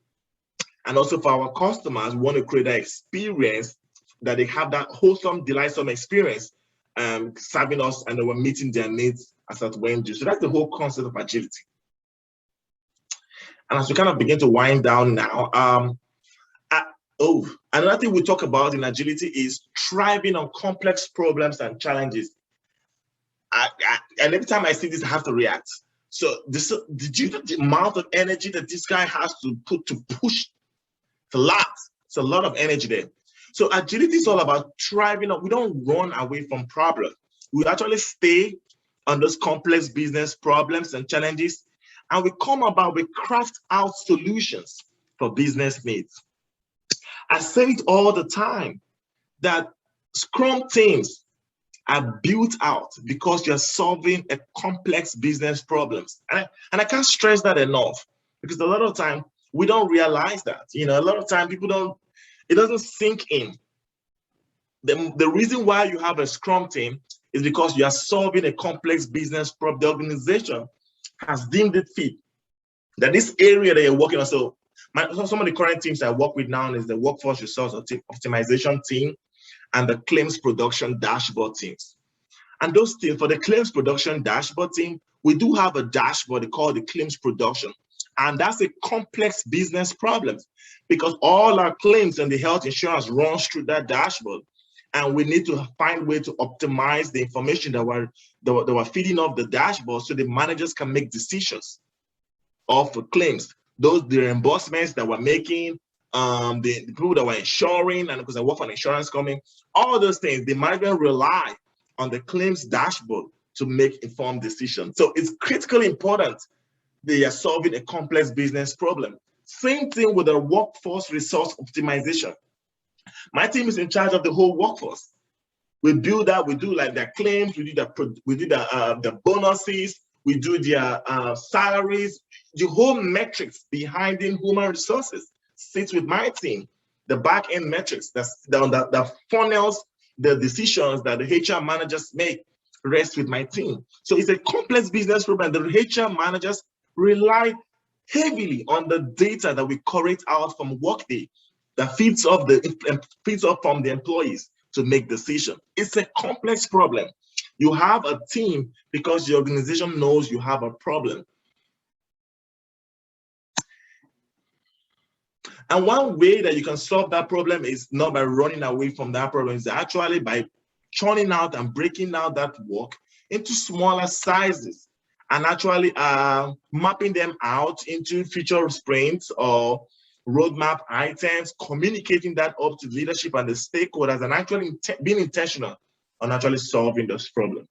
Speaker 2: And also for our customers, we want to create that experience that they have that wholesome, delightsome experience serving us, and they were meeting their needs as at when due. So that's the whole concept of agility. And as we kind of begin to wind down now, another thing we talk about in agility is thriving on complex problems and challenges. And every time I see this, I have to react. So did you know the amount of energy that this guy has to put to push? It's a lot. It's a lot of energy there. So agility is all about thriving on. We don't run away from problems. We actually stay on those complex business problems and challenges, and we craft out solutions for business needs. I say it all the time that Scrum teams are built out because you're solving a complex business problems. And I can't stress that enough, because a lot of time we don't realize that. A lot of time it doesn't sink in. The reason why you have a Scrum team is because you are solving a complex business problem. The organization has deemed it fit that this area that you're working on. So some of the current teams I work with now is the workforce resource optimization team and the claims production dashboard teams. And those teams, for the claims production dashboard team, we do have a dashboard called the claims production. And that's a complex business problem, because all our claims and the health insurance runs through that dashboard. And we need to find a way to optimize the information that we're feeding off the dashboard so the managers can make decisions of the claims. The reimbursements that we're making, the people that we're insuring, and because I work for an insurance company, all those things, the management rely on the claims dashboard to make informed decisions. So it's critically important they are solving a complex business problem. Same thing with the workforce resource optimization. My team is in charge of the whole workforce. We build that, we do like their claims, we do the bonuses, we do their salaries. The whole metrics behind in human resources sits with my team. The back end metrics, the funnels, the decisions that the HR managers make rest with my team. So it's a complex business problem. The HR managers rely heavily on the data that we collect out from Workday that feeds off from the employees to make decisions. It's a complex problem. You have a team because the organization knows you have a problem. And one way that you can solve that problem is not by running away from that problem, it's actually by churning out and breaking out that work into smaller sizes and actually mapping them out into future sprints or roadmap items, communicating that up to leadership and the stakeholders, and actually being intentional on actually solving this problem.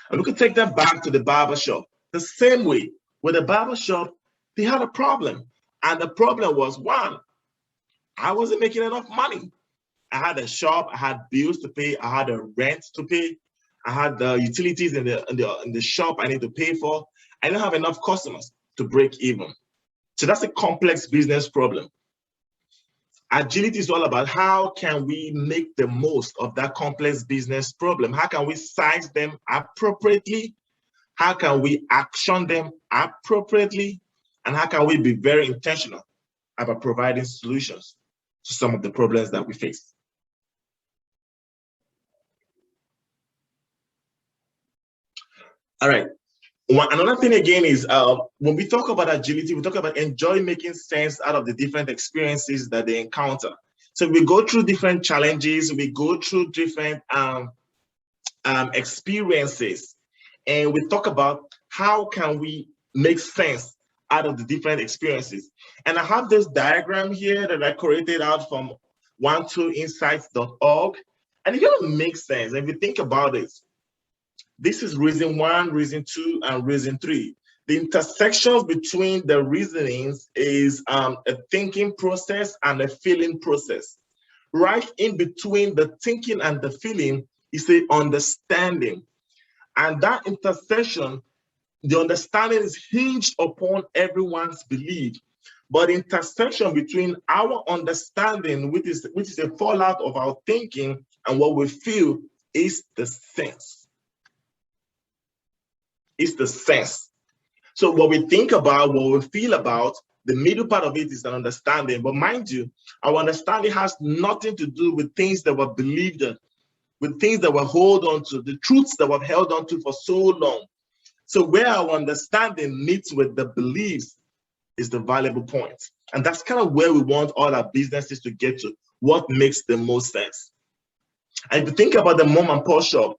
Speaker 2: And we could take that back to the barbershop. The same way, with the barbershop, they had a problem. And the problem was, one, I wasn't making enough money. I had a shop, I had bills to pay, I had a rent to pay, I had the utilities in the shop I need to pay for. I didn't have enough customers to break even. So that's a complex business problem. Agility is all about how can we make the most of that complex business problem? How can we size them appropriately? How can we action them appropriately? And how can we be very intentional about providing solutions to some of the problems that we face? All right. Another thing again is when we talk about agility, we talk about enjoy making sense out of the different experiences that they encounter. So we go through different challenges, we go through different experiences, and we talk about how can we make sense out of the different experiences. And I have this diagram here that I created out from 12insights.org, and it kind of makes sense. If you think about it, this is reason 1, reason 2, and reason 3. The intersections between the reasonings is a thinking process and a feeling process. Right in between the thinking and the feeling It's a understanding. And that intersection, the understanding is hinged upon everyone's belief. But intersection between our understanding, which is a fallout of our thinking, and what we feel is the sense. It's the sense. So what we think about, what we feel about, the middle part of it is an understanding. But mind you, our understanding has nothing to do with things that were believed in, with things that we hold on to, the truths that we've held on to for so long. So where our understanding meets with the beliefs is the valuable point. And that's kind of where we want all our businesses to get to. What makes the most sense? And if you think about the mom and pop shop,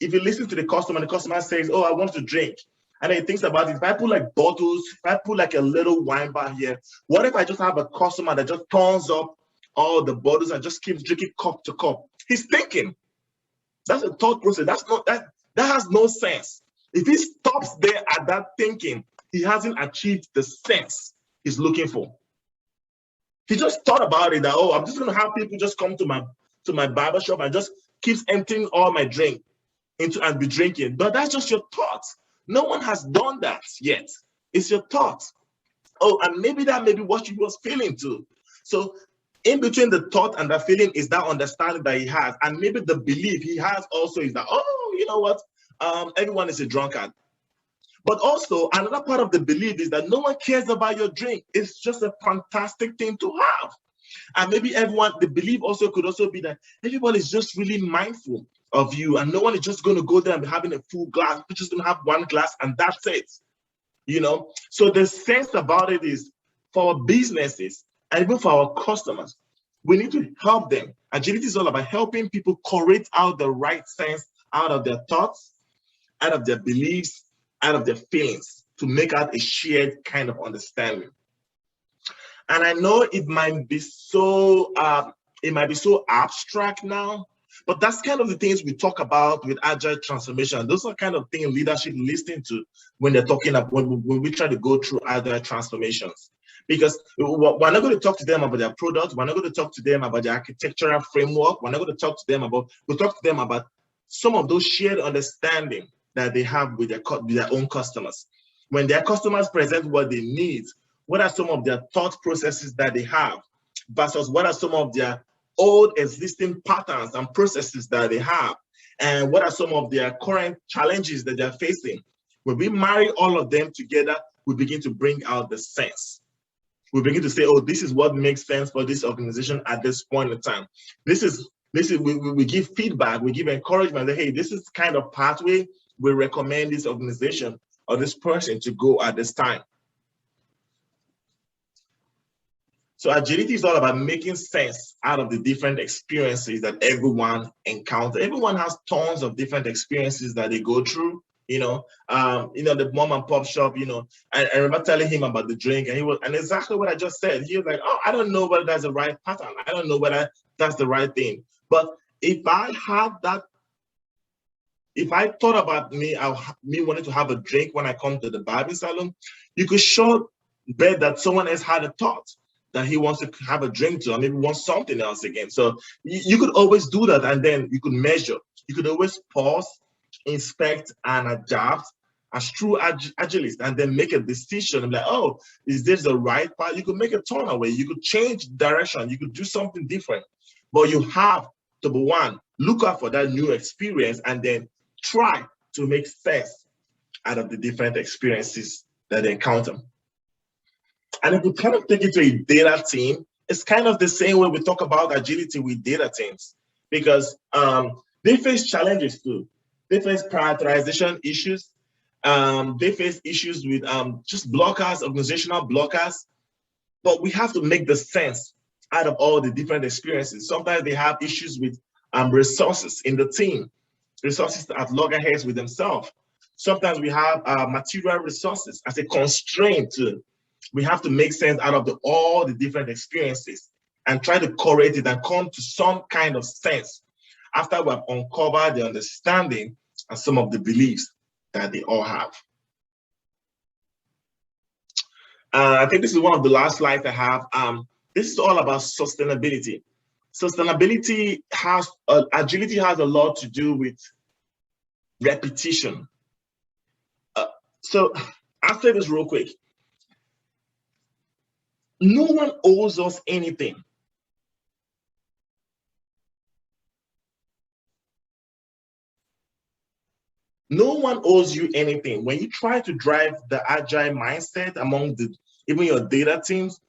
Speaker 2: if you listen to the customer says, oh, I want to drink. And then he thinks about it. If I put like bottles, if I put like a little wine bar here, what if I just have a customer that just turns up all the bottles and just keeps drinking cup to cup? He's thinking. That's a thought process. That has no sense. If he stops there at that thinking, he hasn't achieved the sense he's looking for. He just thought about it that, oh, I'm just going to have people just come to my barber shop and just keeps emptying all my drink into and be drinking. But that's just your thought. No one has done that yet. It's your thought. Oh, and maybe that may be what you was feeling too. So in between the thought and the feeling is that understanding that he has. And maybe the belief he has also is that, oh, you know what? Everyone is a drunkard. But also another part of the belief is that no one cares about your drink. It's just a fantastic thing to have. And maybe the belief could also be that everybody is just really mindful of you and no one is just going to go there and be having a full glass. We're just going to have one glass and that's it. You know, so the sense about it is for our businesses and even for our customers, we need to help them. Agility is all about helping people correct out the right sense out of their thoughts, out of their beliefs, out of their feelings to make out a shared kind of understanding. And I know it might be so abstract now, but that's kind of the things we talk about with Agile transformation. Those are kind of things leadership listen to when they're talking about when we try to go through Agile transformations. Because we're not going to talk to them about their product, we're not going to talk to them about the architectural framework, we're not going to talk to them about some of those shared understanding that they have with their own customers. When their customers present what they need, what are some of their thought processes that they have versus what are some of their old existing patterns and processes that they have, and what are some of their current challenges that they're facing. When we marry all of them together, we begin to bring out the sense. We begin to say, oh, this is what makes sense for this organization at this point in time. We give feedback, we give encouragement that, hey, this is the kind of pathway we recommend this organization or this person to go at this time. So agility is all about making sense out of the different experiences that everyone encounters. Everyone has tons of different experiences that they go through. The mom and pop shop, I remember telling him about the drink and exactly what I just said. He was like, oh, I don't know whether that's the right pattern. I don't know whether that's the right thing. But if I thought about me wanting to have a drink when I come to the barbing salon, you could sure bet that someone else had a thought that he wants to have a drink to, or maybe wants something else again. So you could always do that, and then you could measure. You could always pause, inspect, and adapt as true agilists, and then make a decision. Like, oh, is this the right path? You could make a turn away. You could change direction. You could do something different. But you have to, number one, look out for that new experience, and then try to make sense out of the different experiences that they encounter. And if we kind of take it to a data team, it's kind of the same way we talk about agility with data teams, because they face challenges too. They face prioritization issues. They face issues with just blockers, organizational blockers. But we have to make the sense out of all the different experiences. Sometimes they have issues with resources in the team, resources at loggerheads with themselves. Sometimes we have material resources as a constraint too. We have to make sense out of all the different experiences and try to correlate it and come to some kind of sense after we have uncovered the understanding and some of the beliefs that they all have. I think this is one of the last slides I have. This is all about sustainability. Sustainability has, agility has a lot to do with repetition. So I'll say this real quick. No one owes us anything. No one owes you anything. When you try to drive the agile mindset among even your data teams,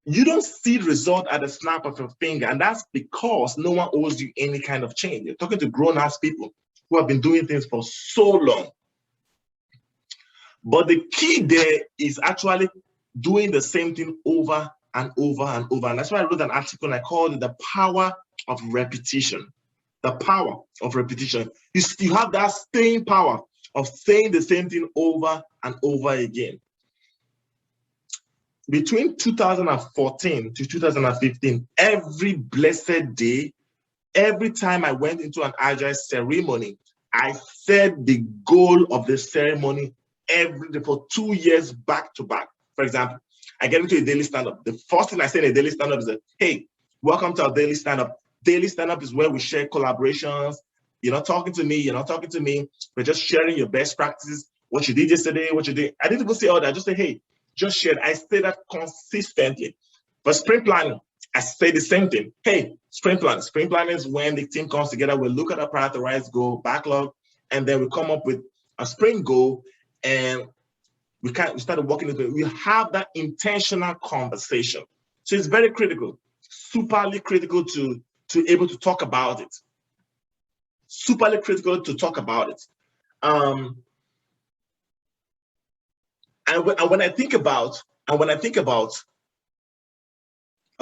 Speaker 2: you don't see the result at the snap of your finger. And that's because no one owes you any kind of change. You're talking to grown-ass people who have been doing things for so long. But the key there is actually doing the same thing over and over and over. And that's why I wrote an article and I called it The Power of Repetition. The power of repetition. You have that staying power of saying the same thing over and over again. Between 2014 to 2015, every blessed day, every time I went into an agile ceremony, I set the goal of the ceremony every day for 2 years back to back. For example, I get into a daily stand-up. The first thing I say in a daily stand-up is that, hey, welcome to our daily stand-up. Daily stand-up is where we share collaborations. You're not talking to me, you're not talking to me. We're just sharing your best practices, what you did yesterday, what you did. I didn't even say all that. I just say, hey, just share. I say that consistently. For sprint planning, I say the same thing. Hey, sprint planning. Sprint planning is when the team comes together. We look at our prioritized goal, backlog, and then we come up with a sprint goal, and we started working with it. We have that intentional conversation. So it's very critical, superly critical to able to talk about it. Superly critical to talk about it. And when I think about, oh,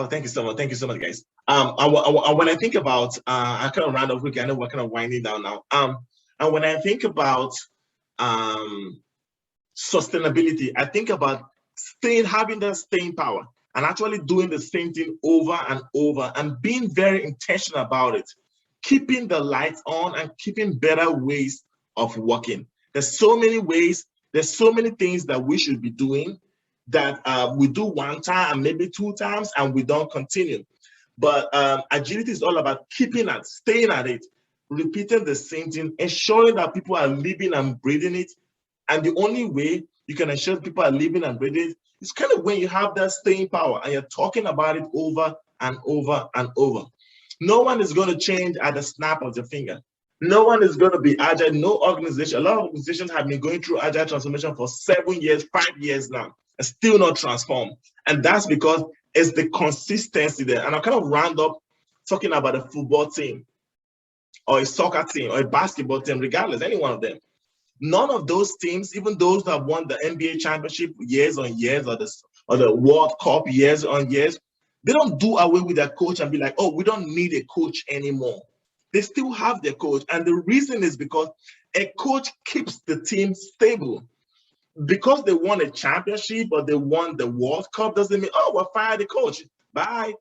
Speaker 2: thank you so much, guys. And when I think about, I kind of round up quickly. I know we're kind of winding down now. And when I think about sustainability, I think about having that staying power and actually doing the same thing over and over and being very intentional about it, keeping the lights on and keeping better ways of working. There's so many ways, there's so many things that we should be doing that we do one time and maybe 2 times and we don't continue. But agility is all about keeping at, staying at it, repeating the same thing, ensuring that people are living and breathing it. And the only way you can ensure people are living and breathing it is kind of when you have that staying power and you're talking about it over and over and over. No one is going to change at the snap of the finger. No one is going to be agile. No organization. A lot of organizations have been going through agile transformation for 7 years, 5 years now, and still not transformed. And that's because it's the consistency there. And I'll kind of round up talking about a football team or a soccer team or a basketball team, regardless, any one of them. None of those teams, even those that won the NBA championship years on years or the World Cup years on years, they don't do away with their coach and be like, oh, we don't need a coach anymore. They still have their coach. And the reason is because a coach keeps the team stable. Because they won a championship or they won the World Cup doesn't mean, oh, we'll fire the coach. Bye.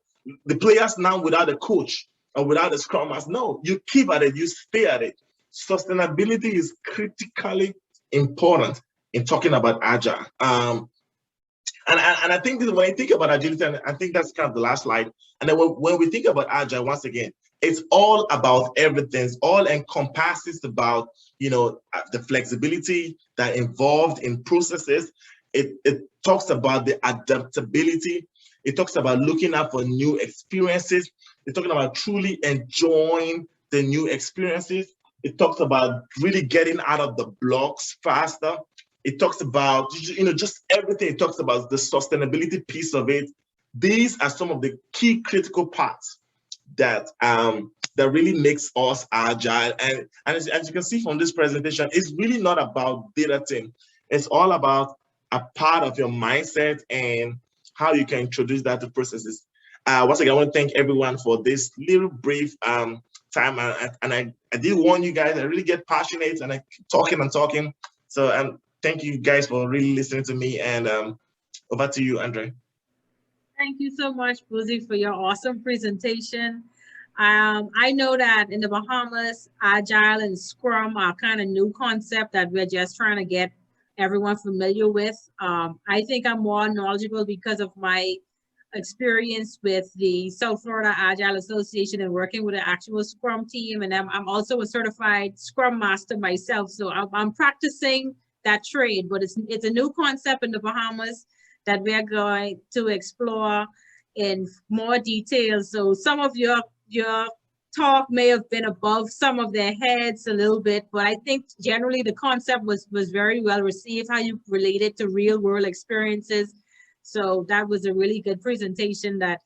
Speaker 2: The players now without a coach or without a scrum master. No, you keep at it, you stay at it. Sustainability is critically important in talking about agile. And I think this, when I think about agility, and I think that's kind of the last slide. And then when we think about agile, once again, it's all about everything. It's all encompasses about, you know, the flexibility that involved in processes. It talks about the adaptability. It talks about looking out for new experiences. It's talking about truly enjoying the new experiences. It talks about really getting out of the blocks faster. It talks about, you know, just everything. It talks about the sustainability piece of it. These are some of the key critical parts that that really makes us agile. And as you can see from this presentation, it's really not about data team. It's all about a part of your mindset and how you can introduce that to processes. Once again, I want to thank everyone for this little brief time. And I did warn you guys, I really get passionate and I keep talking and talking. So thank you guys for really listening to me. And over to you, Andre.
Speaker 1: Thank you so much, Buzi, for your awesome presentation. I know that in the Bahamas, Agile and Scrum are kind of new concept that we're just trying to get everyone familiar with. I think I'm more knowledgeable because of my experience with the South Florida Agile Association and working with the actual Scrum team. And I'm also a certified Scrum Master myself. So I'm practicing that trade, but it's a new concept in the Bahamas that we're going to explore in more detail. So some of your talk may have been above some of their heads a little bit, but I think generally the concept was very well received, how you related to real world experiences. So that was a really good presentation that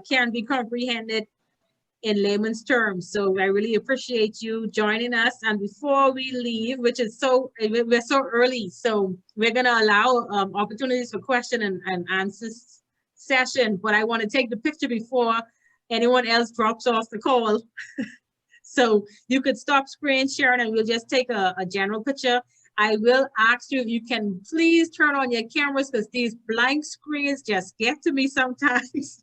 Speaker 1: can be comprehended in layman's terms. So I really appreciate you joining us. And before we leave, which is we're so early, so we're gonna allow opportunities for question and answers session, but I want to take the picture before anyone else drops off the call. So you could stop screen sharing and we'll just take a general picture. I will ask you if you can please turn on your cameras because these blank screens just get to me sometimes.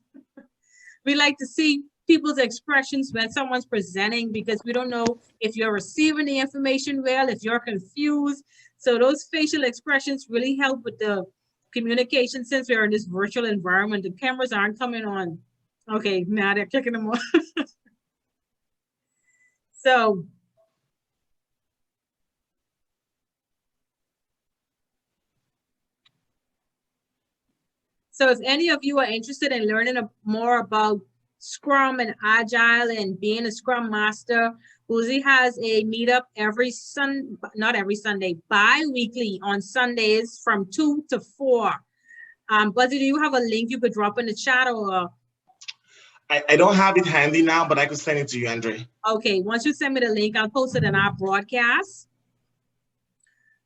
Speaker 1: We like to see people's expressions when someone's presenting because we don't know if you're receiving the information well, if you're confused. So those facial expressions really help with the communication since we're in this virtual environment. The cameras aren't coming on. Okay, now they're clicking them on. So if any of you are interested in learning more about Scrum and Agile and being a Scrum Master, Buzi has a meetup not every Sunday, bi-weekly on Sundays from 2 to 4. Buzi, do you have a link you could drop in the chat or?
Speaker 2: I don't have it handy now, but I could send it to you, Andre.
Speaker 1: Okay, once you send me the link, I'll post it in our broadcast.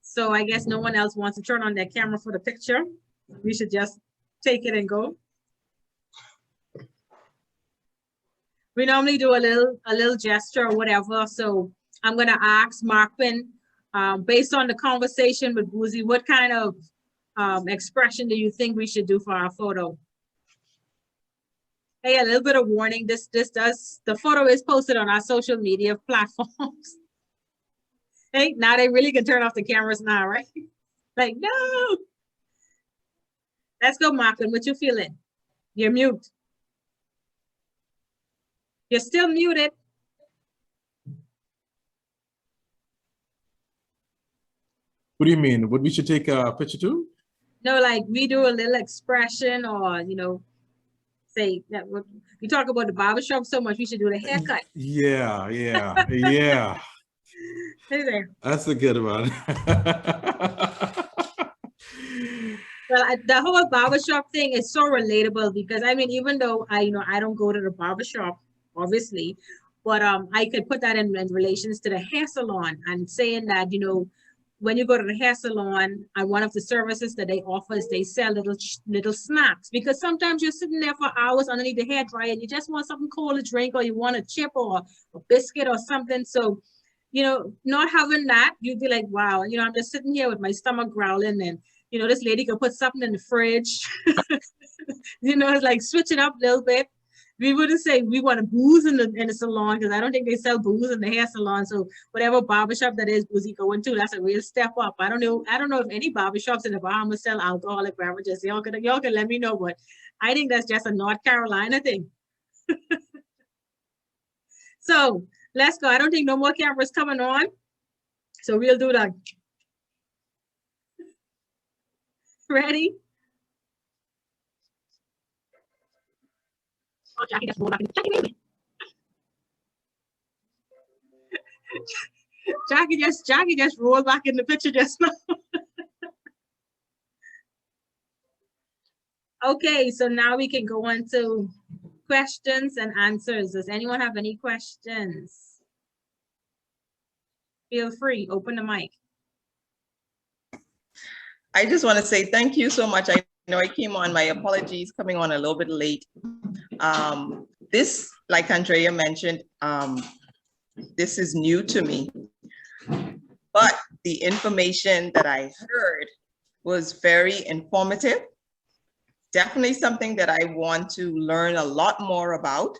Speaker 1: So I guess no one else wants to turn on their camera for the picture. We should just take it and go. We normally do a little gesture or whatever. So I'm gonna ask Markman, based on the conversation with Buzi, what kind of expression do you think we should do for our photo? Hey, a little bit of warning. The photo is posted on our social media platforms. Hey, now they really can turn off the cameras now, right? Like, no. Let's go, Marklin. What you feeling? You're mute. You're still muted.
Speaker 3: What do you mean? What we should take a picture too?
Speaker 1: No, like we do a little expression or, say that we talk about the barbershop so much, we should do the haircut.
Speaker 3: Yeah. Yeah.
Speaker 1: Hey there.
Speaker 3: That's a good one.
Speaker 1: Well, the whole barbershop thing is so relatable because I mean, even though I don't go to the barbershop, obviously, but I could put that in relations to the hair salon and saying that, when you go to the hair salon and one of the services that they offer is they sell little snacks because sometimes you're sitting there for hours underneath the hair dryer and you just want something cold to drink or you want a chip or a biscuit or something. So, not having that, you'd be like, wow, I'm just sitting here with my stomach growling and, this lady could put something in the fridge. It's like switching up a little bit. We wouldn't say we want to booze in the salon because I don't think they sell booze in the hair salon. So whatever barbershop that is Buzi going to, that's a real step up. I don't know if any barbershops in the Bahamas sell alcoholic beverages. Y'all can let me know, but I think that's just a North Carolina thing. So let's go. I don't think no more cameras coming on. So we'll do that. Ready? Oh, Jackie just rolled back in. Jackie just rolled back in the picture just now. Okay, so now we can go on to questions and answers. Does anyone have any questions? Feel free, open the mic.
Speaker 4: I just want to say thank you so much. I know I came on, my apologies, coming on a little bit late. This, like Andrea mentioned, this is new to me, but the information that I heard was very informative. Definitely something that I want to learn a lot more about,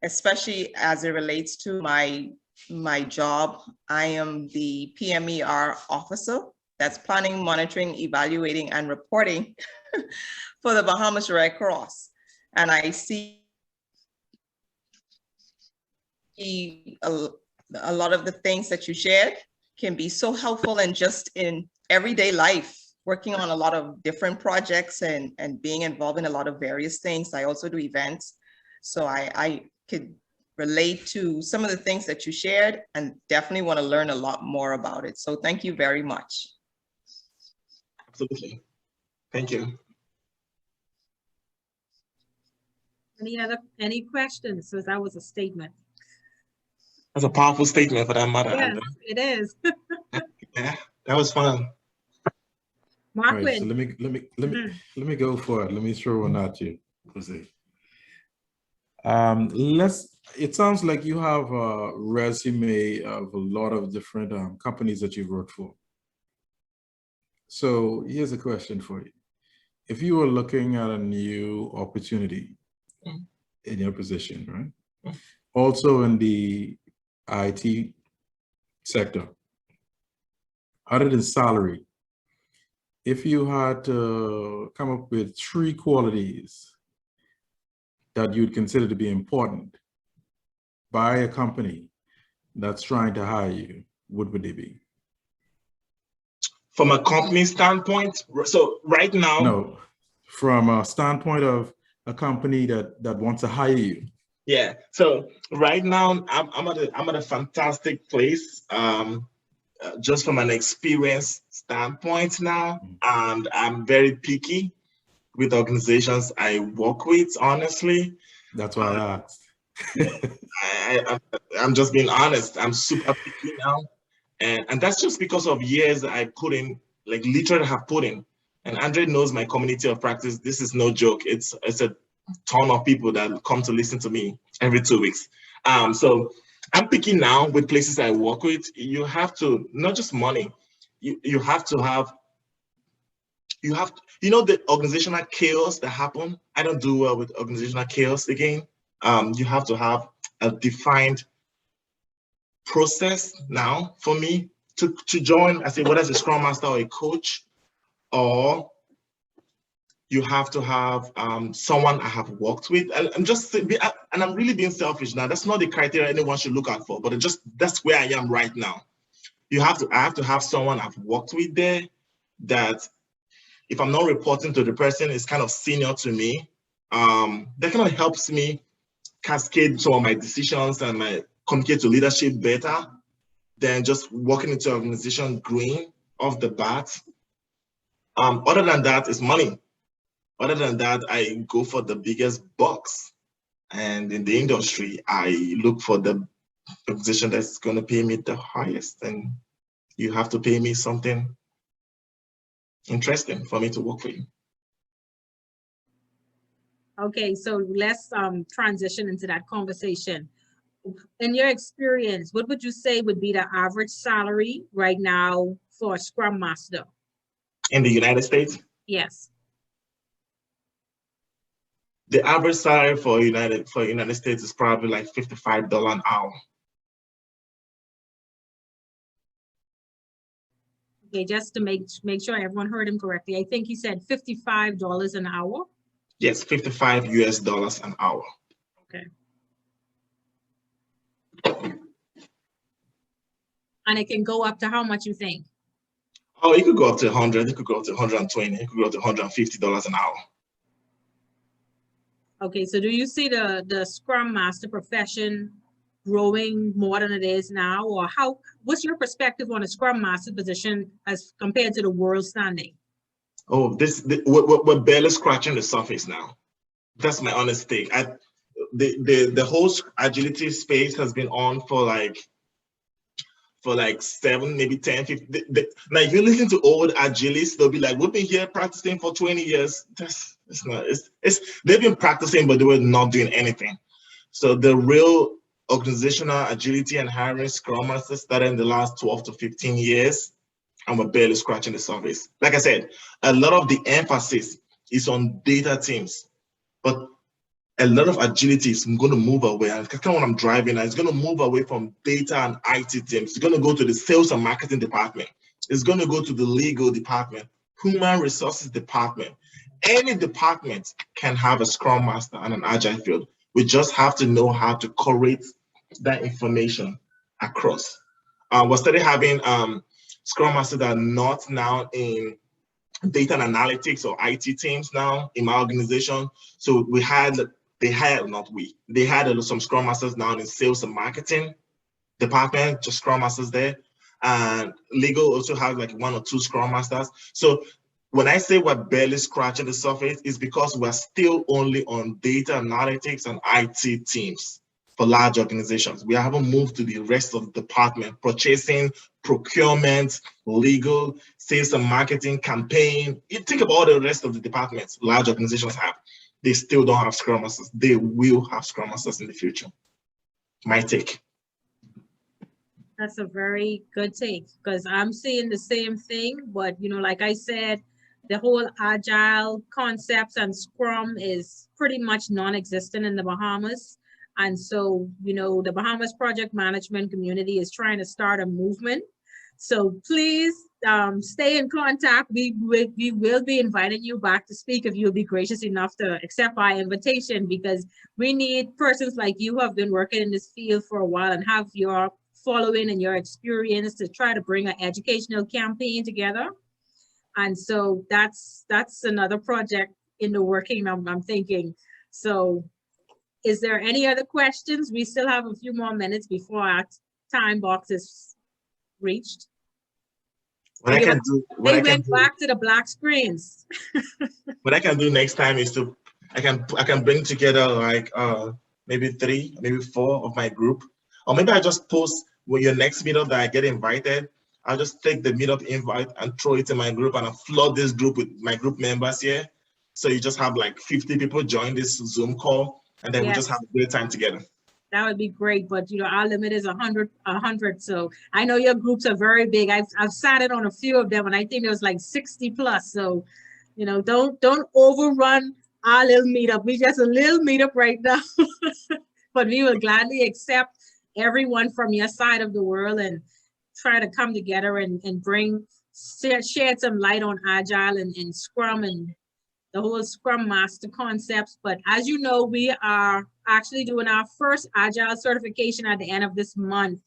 Speaker 4: especially as it relates to my job. I am the PMER officer. That's planning, monitoring, evaluating, and reporting for the Bahamas Red Cross. And I see a lot of the things that you shared can be so helpful and just in everyday life, working on a lot of different projects and being involved in a lot of various things. I also do events. So I could relate to some of the things that you shared and definitely want to learn a lot more about it. So thank you very much.
Speaker 2: Absolutely. Thank you.
Speaker 1: Any questions? So that was a statement.
Speaker 2: That's a powerful statement for that matter.
Speaker 1: Yes, it is.
Speaker 2: Yeah, that was fun.
Speaker 3: All right,
Speaker 1: Marquin.
Speaker 3: so let me go for it. Let me throw one at you, Buzi. It sounds like you have a resume of a lot of different companies that you've worked for. So here's a question for you. If you were looking at a new opportunity in your position, right? Also in the IT sector, other than salary, if you had to come up with 3 qualities that you'd consider to be important by a company that's trying to hire you, what would they be?
Speaker 2: From a company standpoint, so right now?
Speaker 3: No, from a standpoint of a company that wants to hire you.
Speaker 2: Yeah, so right now I'm at a fantastic place. Just from an experience standpoint now, and I'm very picky with organizations I work with, honestly.
Speaker 3: That's why I asked.
Speaker 2: I'm just being honest. I'm super picky now. And that's just because of years I put in, like literally have put in. And Andre knows my community of practice. This is no joke. It's a ton of people that come to listen to me every 2 weeks. So I'm picking now with places I work with. You have to, not just money, you have to have, you know, the organizational chaos that happen. I don't do well with organizational chaos again. You have to have a defined process now for me to join. I say, whether it's a Scrum Master or a coach, or you have to have someone I have worked with. And I'm really being selfish now. That's not the criteria anyone should look out for, but that's where I am right now. I have to have someone I've worked with there that if I'm not reporting to the person, is kind of senior to me. That kind of helps me cascade some of my decisions and my communicate to leadership better than just walking into an organization green off the bat. Other than that, it's money. Other than that, I go for the biggest bucks. And in the industry, I look for the organization that's going to pay me the highest. And you have to pay me something interesting for me to work for you.
Speaker 1: Okay, so let's transition into that conversation. In your experience, what would you say would be the average salary right now for a Scrum Master?
Speaker 2: In the United States?
Speaker 1: Yes.
Speaker 2: The average salary for United States is probably like $55 an hour.
Speaker 1: Okay, just to make sure everyone heard him correctly, I think he said $55 an hour.
Speaker 2: Yes, $55 US an hour.
Speaker 1: Okay. And it can go up to how much you think?
Speaker 2: Oh, it could go up to 100. It could go up to 120. It could go up to $150 an hour.
Speaker 1: Okay, so do you see the Scrum Master profession growing more than it is now, or what's your perspective on a Scrum Master position as compared to the world standing?
Speaker 2: Oh, we're barely scratching the surface now. That's my honest take. The whole agility space has been on for like 7, maybe 10, 15. Now, if you listen to old agilists, they'll be like, we've been here practicing for 20 years. They've been practicing, but they were not doing anything. So the real organizational agility and hiring Scrum Masters started in the last 12 to 15 years, and we're barely scratching the surface. Like I said, a lot of the emphasis is on data teams, but a lot of agility is going to move away. And that's kind of what I'm driving at. It's going to move away from data and IT teams. It's going to go to the sales and marketing department. It's going to go to the legal department, human resources department. any department can have a Scrum Master and an Agile field. We just have to know how to correlate that information across. We're started having Scrum Masters that are not now in data and analytics or IT teams now in my organization. So they had some Scrum Masters now in sales and marketing department, just Scrum Masters there. And legal also has like 1 or 2 Scrum Masters. So when I say we're barely scratching the surface, it's because we're still only on data analytics and IT teams for large organizations. We haven't moved to the rest of the department, purchasing, procurement, legal, sales and marketing, campaign. You think about all the rest of the departments large organizations have. They still don't have Scrum Masters. They will have Scrum Masters in the future. My take.
Speaker 1: That's a very good take, because I'm seeing the same thing, but like I said, the whole Agile concepts and Scrum is pretty much non-existent in the Bahamas. And so, the Bahamas project management community is trying to start a movement. So please stay in contact. We will be inviting you back to speak if you'll be gracious enough to accept our invitation, because we need persons like you who have been working in this field for a while and have your following and your experience to try to bring an educational campaign together. And so that's another project in the working, I'm thinking. So is there any other questions? We still have a few more minutes before our time box is reached.
Speaker 2: They
Speaker 1: went back to the black screens.
Speaker 2: What I can do next time is I can bring together like maybe 3, maybe 4 of my group, or maybe I just post with your next meetup that I get invited. I'll just take the meetup invite and throw it in my group, and I'll flood this group with my group members here. So you just have like 50 people join this Zoom call, and then we just have a great time together.
Speaker 1: That would be great, but our limit is 100. So I know your groups are very big. I've sat in on a few of them, and I think there was like 60 plus. So, don't overrun our little meetup. We just a little meetup right now, but we will gladly accept everyone from your side of the world and try to come together and shed some light on Agile and Scrum and the whole Scrum Master concepts. But as you know, we are actually doing our first Agile certification at the end of this month.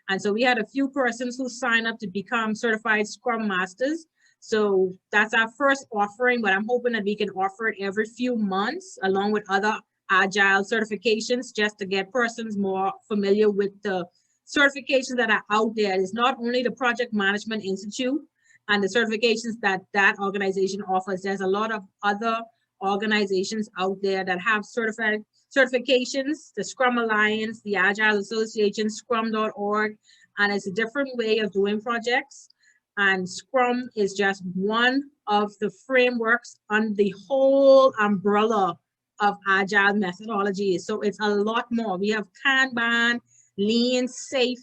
Speaker 1: And so we had a few persons who signed up to become certified Scrum Masters. So that's our first offering, but I'm hoping that we can offer it every few months along with other Agile certifications, just to get persons more familiar with the certifications that are out there. It's not only the Project Management Institute and the certifications that organization offers. There's a lot of other organizations out there that have certifications, the Scrum Alliance, the Agile Association, scrum.org, and it's a different way of doing projects. And Scrum is just one of the frameworks on the whole umbrella of Agile methodology. So it's a lot more. We have Kanban, Lean, Safe,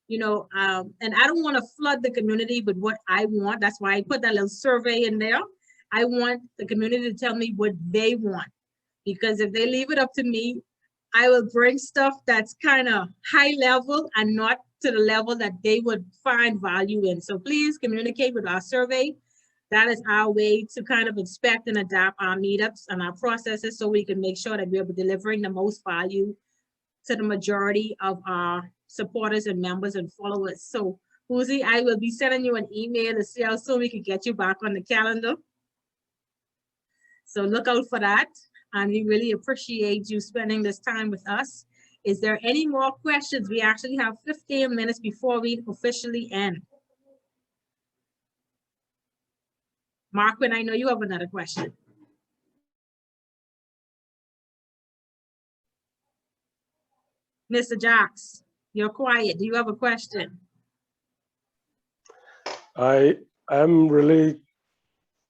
Speaker 1: and I don't want to flood the community with what I want. That's why I put that little survey in there. I want the community to tell me what they want, because if they leave it up to me, I will bring stuff that's kind of high level and not to the level that they would find value in. So please communicate with our survey. That is our way to kind of inspect and adapt our meetups and our processes so we can make sure that we're delivering the most value to the majority of our supporters and members and followers. So Buzi, I will be sending you an email to see how soon we can get you back on the calendar. So look out for that. And we really appreciate you spending this time with us. Is there any more questions? We actually have 15 minutes before we officially end. Marquin, I know you have another question. Mr. Jacks, you're quiet. Do you have a question?
Speaker 5: I am really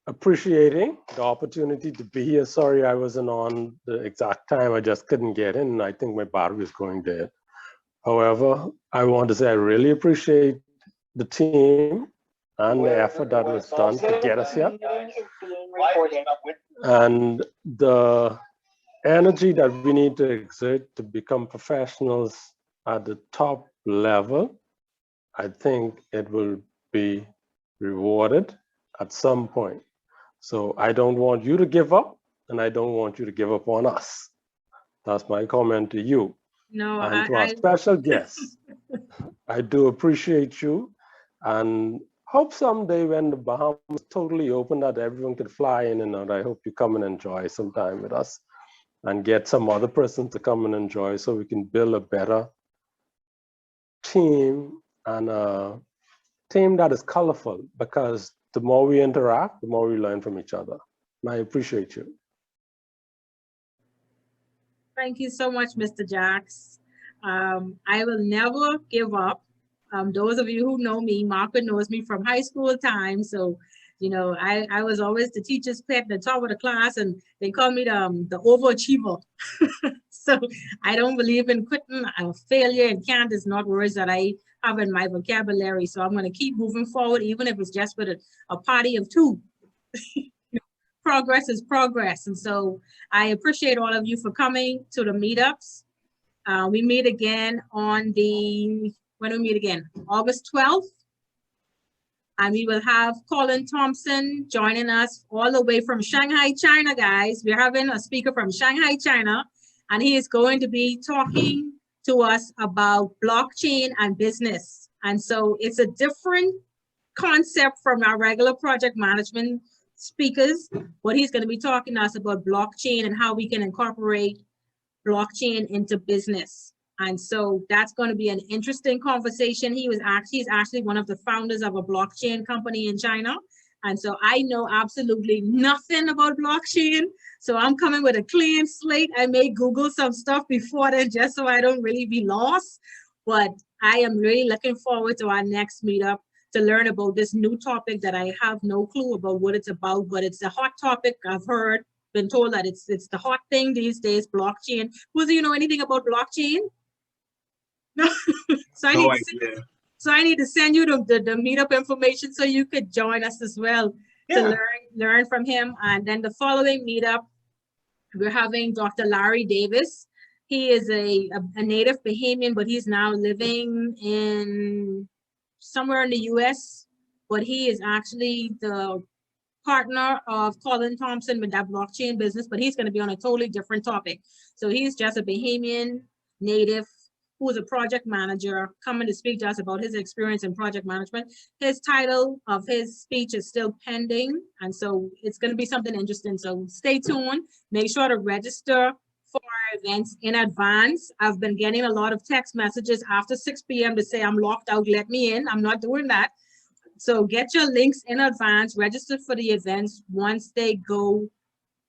Speaker 5: appreciating the opportunity to be here. Sorry, I wasn't on the exact time. I just couldn't get in. I think my battery was going dead. However, I want to say I really appreciate the team and the effort that was done to get us here. And the energy that we need to exert to become professionals at the top level, I think it will be rewarded at some point. So I don't want you to give up, and I don't want you to give up on us. That's my comment to you.
Speaker 1: No,
Speaker 5: And to our special guests, I do appreciate you, and hope someday when the Bahamas totally open that everyone could fly in and out, I hope you come and enjoy some time with us and get some other person to come and enjoy so we can build a better team and a team that is colorful, because the more we interact, the more we learn from each other. And I appreciate you.
Speaker 1: Thank you so much, Mr. Jacks. I will never give up. Those of you who know me, Margaret knows me from high school time. So, you know, I was always the teacher's pet, the top of the class, and they call me the overachiever. So I don't believe in quitting. Failure and can't is not words that I have in my vocabulary. So I'm going to keep moving forward, even if it's just with a party of two. Progress is progress. And so I appreciate all of you for coming to the meetups. We meet again on when we meet again? August 12th. And we will have Colin Thompson joining us all the way from Shanghai, China, guys. We're having a speaker from Shanghai, China, and he is going to be talking to us about blockchain and business. And so it's a different concept from our regular project management speakers, but he's going to be talking to us about blockchain and how we can incorporate blockchain into business. And so that's going to be an interesting conversation. He's actually one of the founders of a blockchain company in China. And so I know absolutely nothing about blockchain. So I'm coming with a clean slate. I may Google some stuff before then just so I don't really be lost. But I am really looking forward to our next meetup to learn about this new topic that I have no clue about what it's about, but it's a hot topic. I've been told that it's the hot thing these days, blockchain. Buzi, you know anything about blockchain? No. So I need to send you the meetup information so you could join us as well to learn from him. And then the following meetup, we're having Dr. Larry Davis. He is a native Bahamian, but he's now living in somewhere in the US, but he is actually the partner of Colin Thompson with that blockchain business, but he's going to be on a totally different topic. So he's just a Bahamian native who is a project manager coming to speak to us about his experience in project management. His title of his speech is still pending, and so it's going to be something interesting. So stay tuned. Make sure to register for our events in advance. I've been getting a lot of text messages after 6 p.m. to say I'm locked out, let me in. I'm not doing that. So get your links in advance, register for the events once they go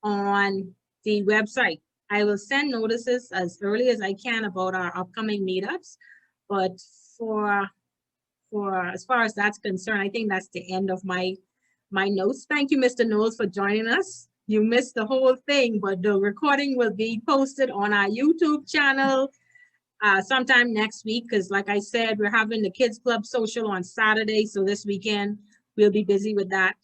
Speaker 1: on the website. I will send notices as early as I can about our upcoming meetups, but for as far as that's concerned, I think that's the end of my notes. Thank you, Mr. Knowles, for joining us. You missed the whole thing, but the recording will be posted on our YouTube channel sometime next week, because like I said, we're having the Kids Club social on Saturday, so this weekend we'll be busy with that.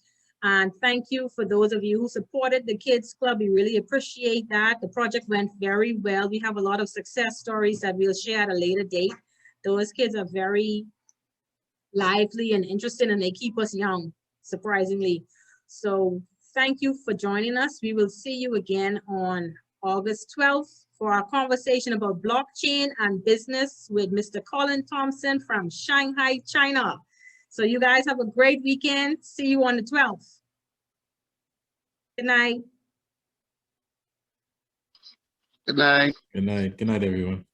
Speaker 1: And thank you for those of you who supported the Kids Club. We really appreciate that. The project went very well. We have a lot of success stories that we'll share at a later date. Those kids are very lively and interested, and they keep us young, surprisingly. So thank you for joining us. We will see you again on August 12th for our conversation about blockchain and business with Mr. Colin Thompson from Shanghai, China. So you guys have a great weekend. See you on the 12th. Good night.
Speaker 6: Good night.
Speaker 3: Good night. Good night, everyone.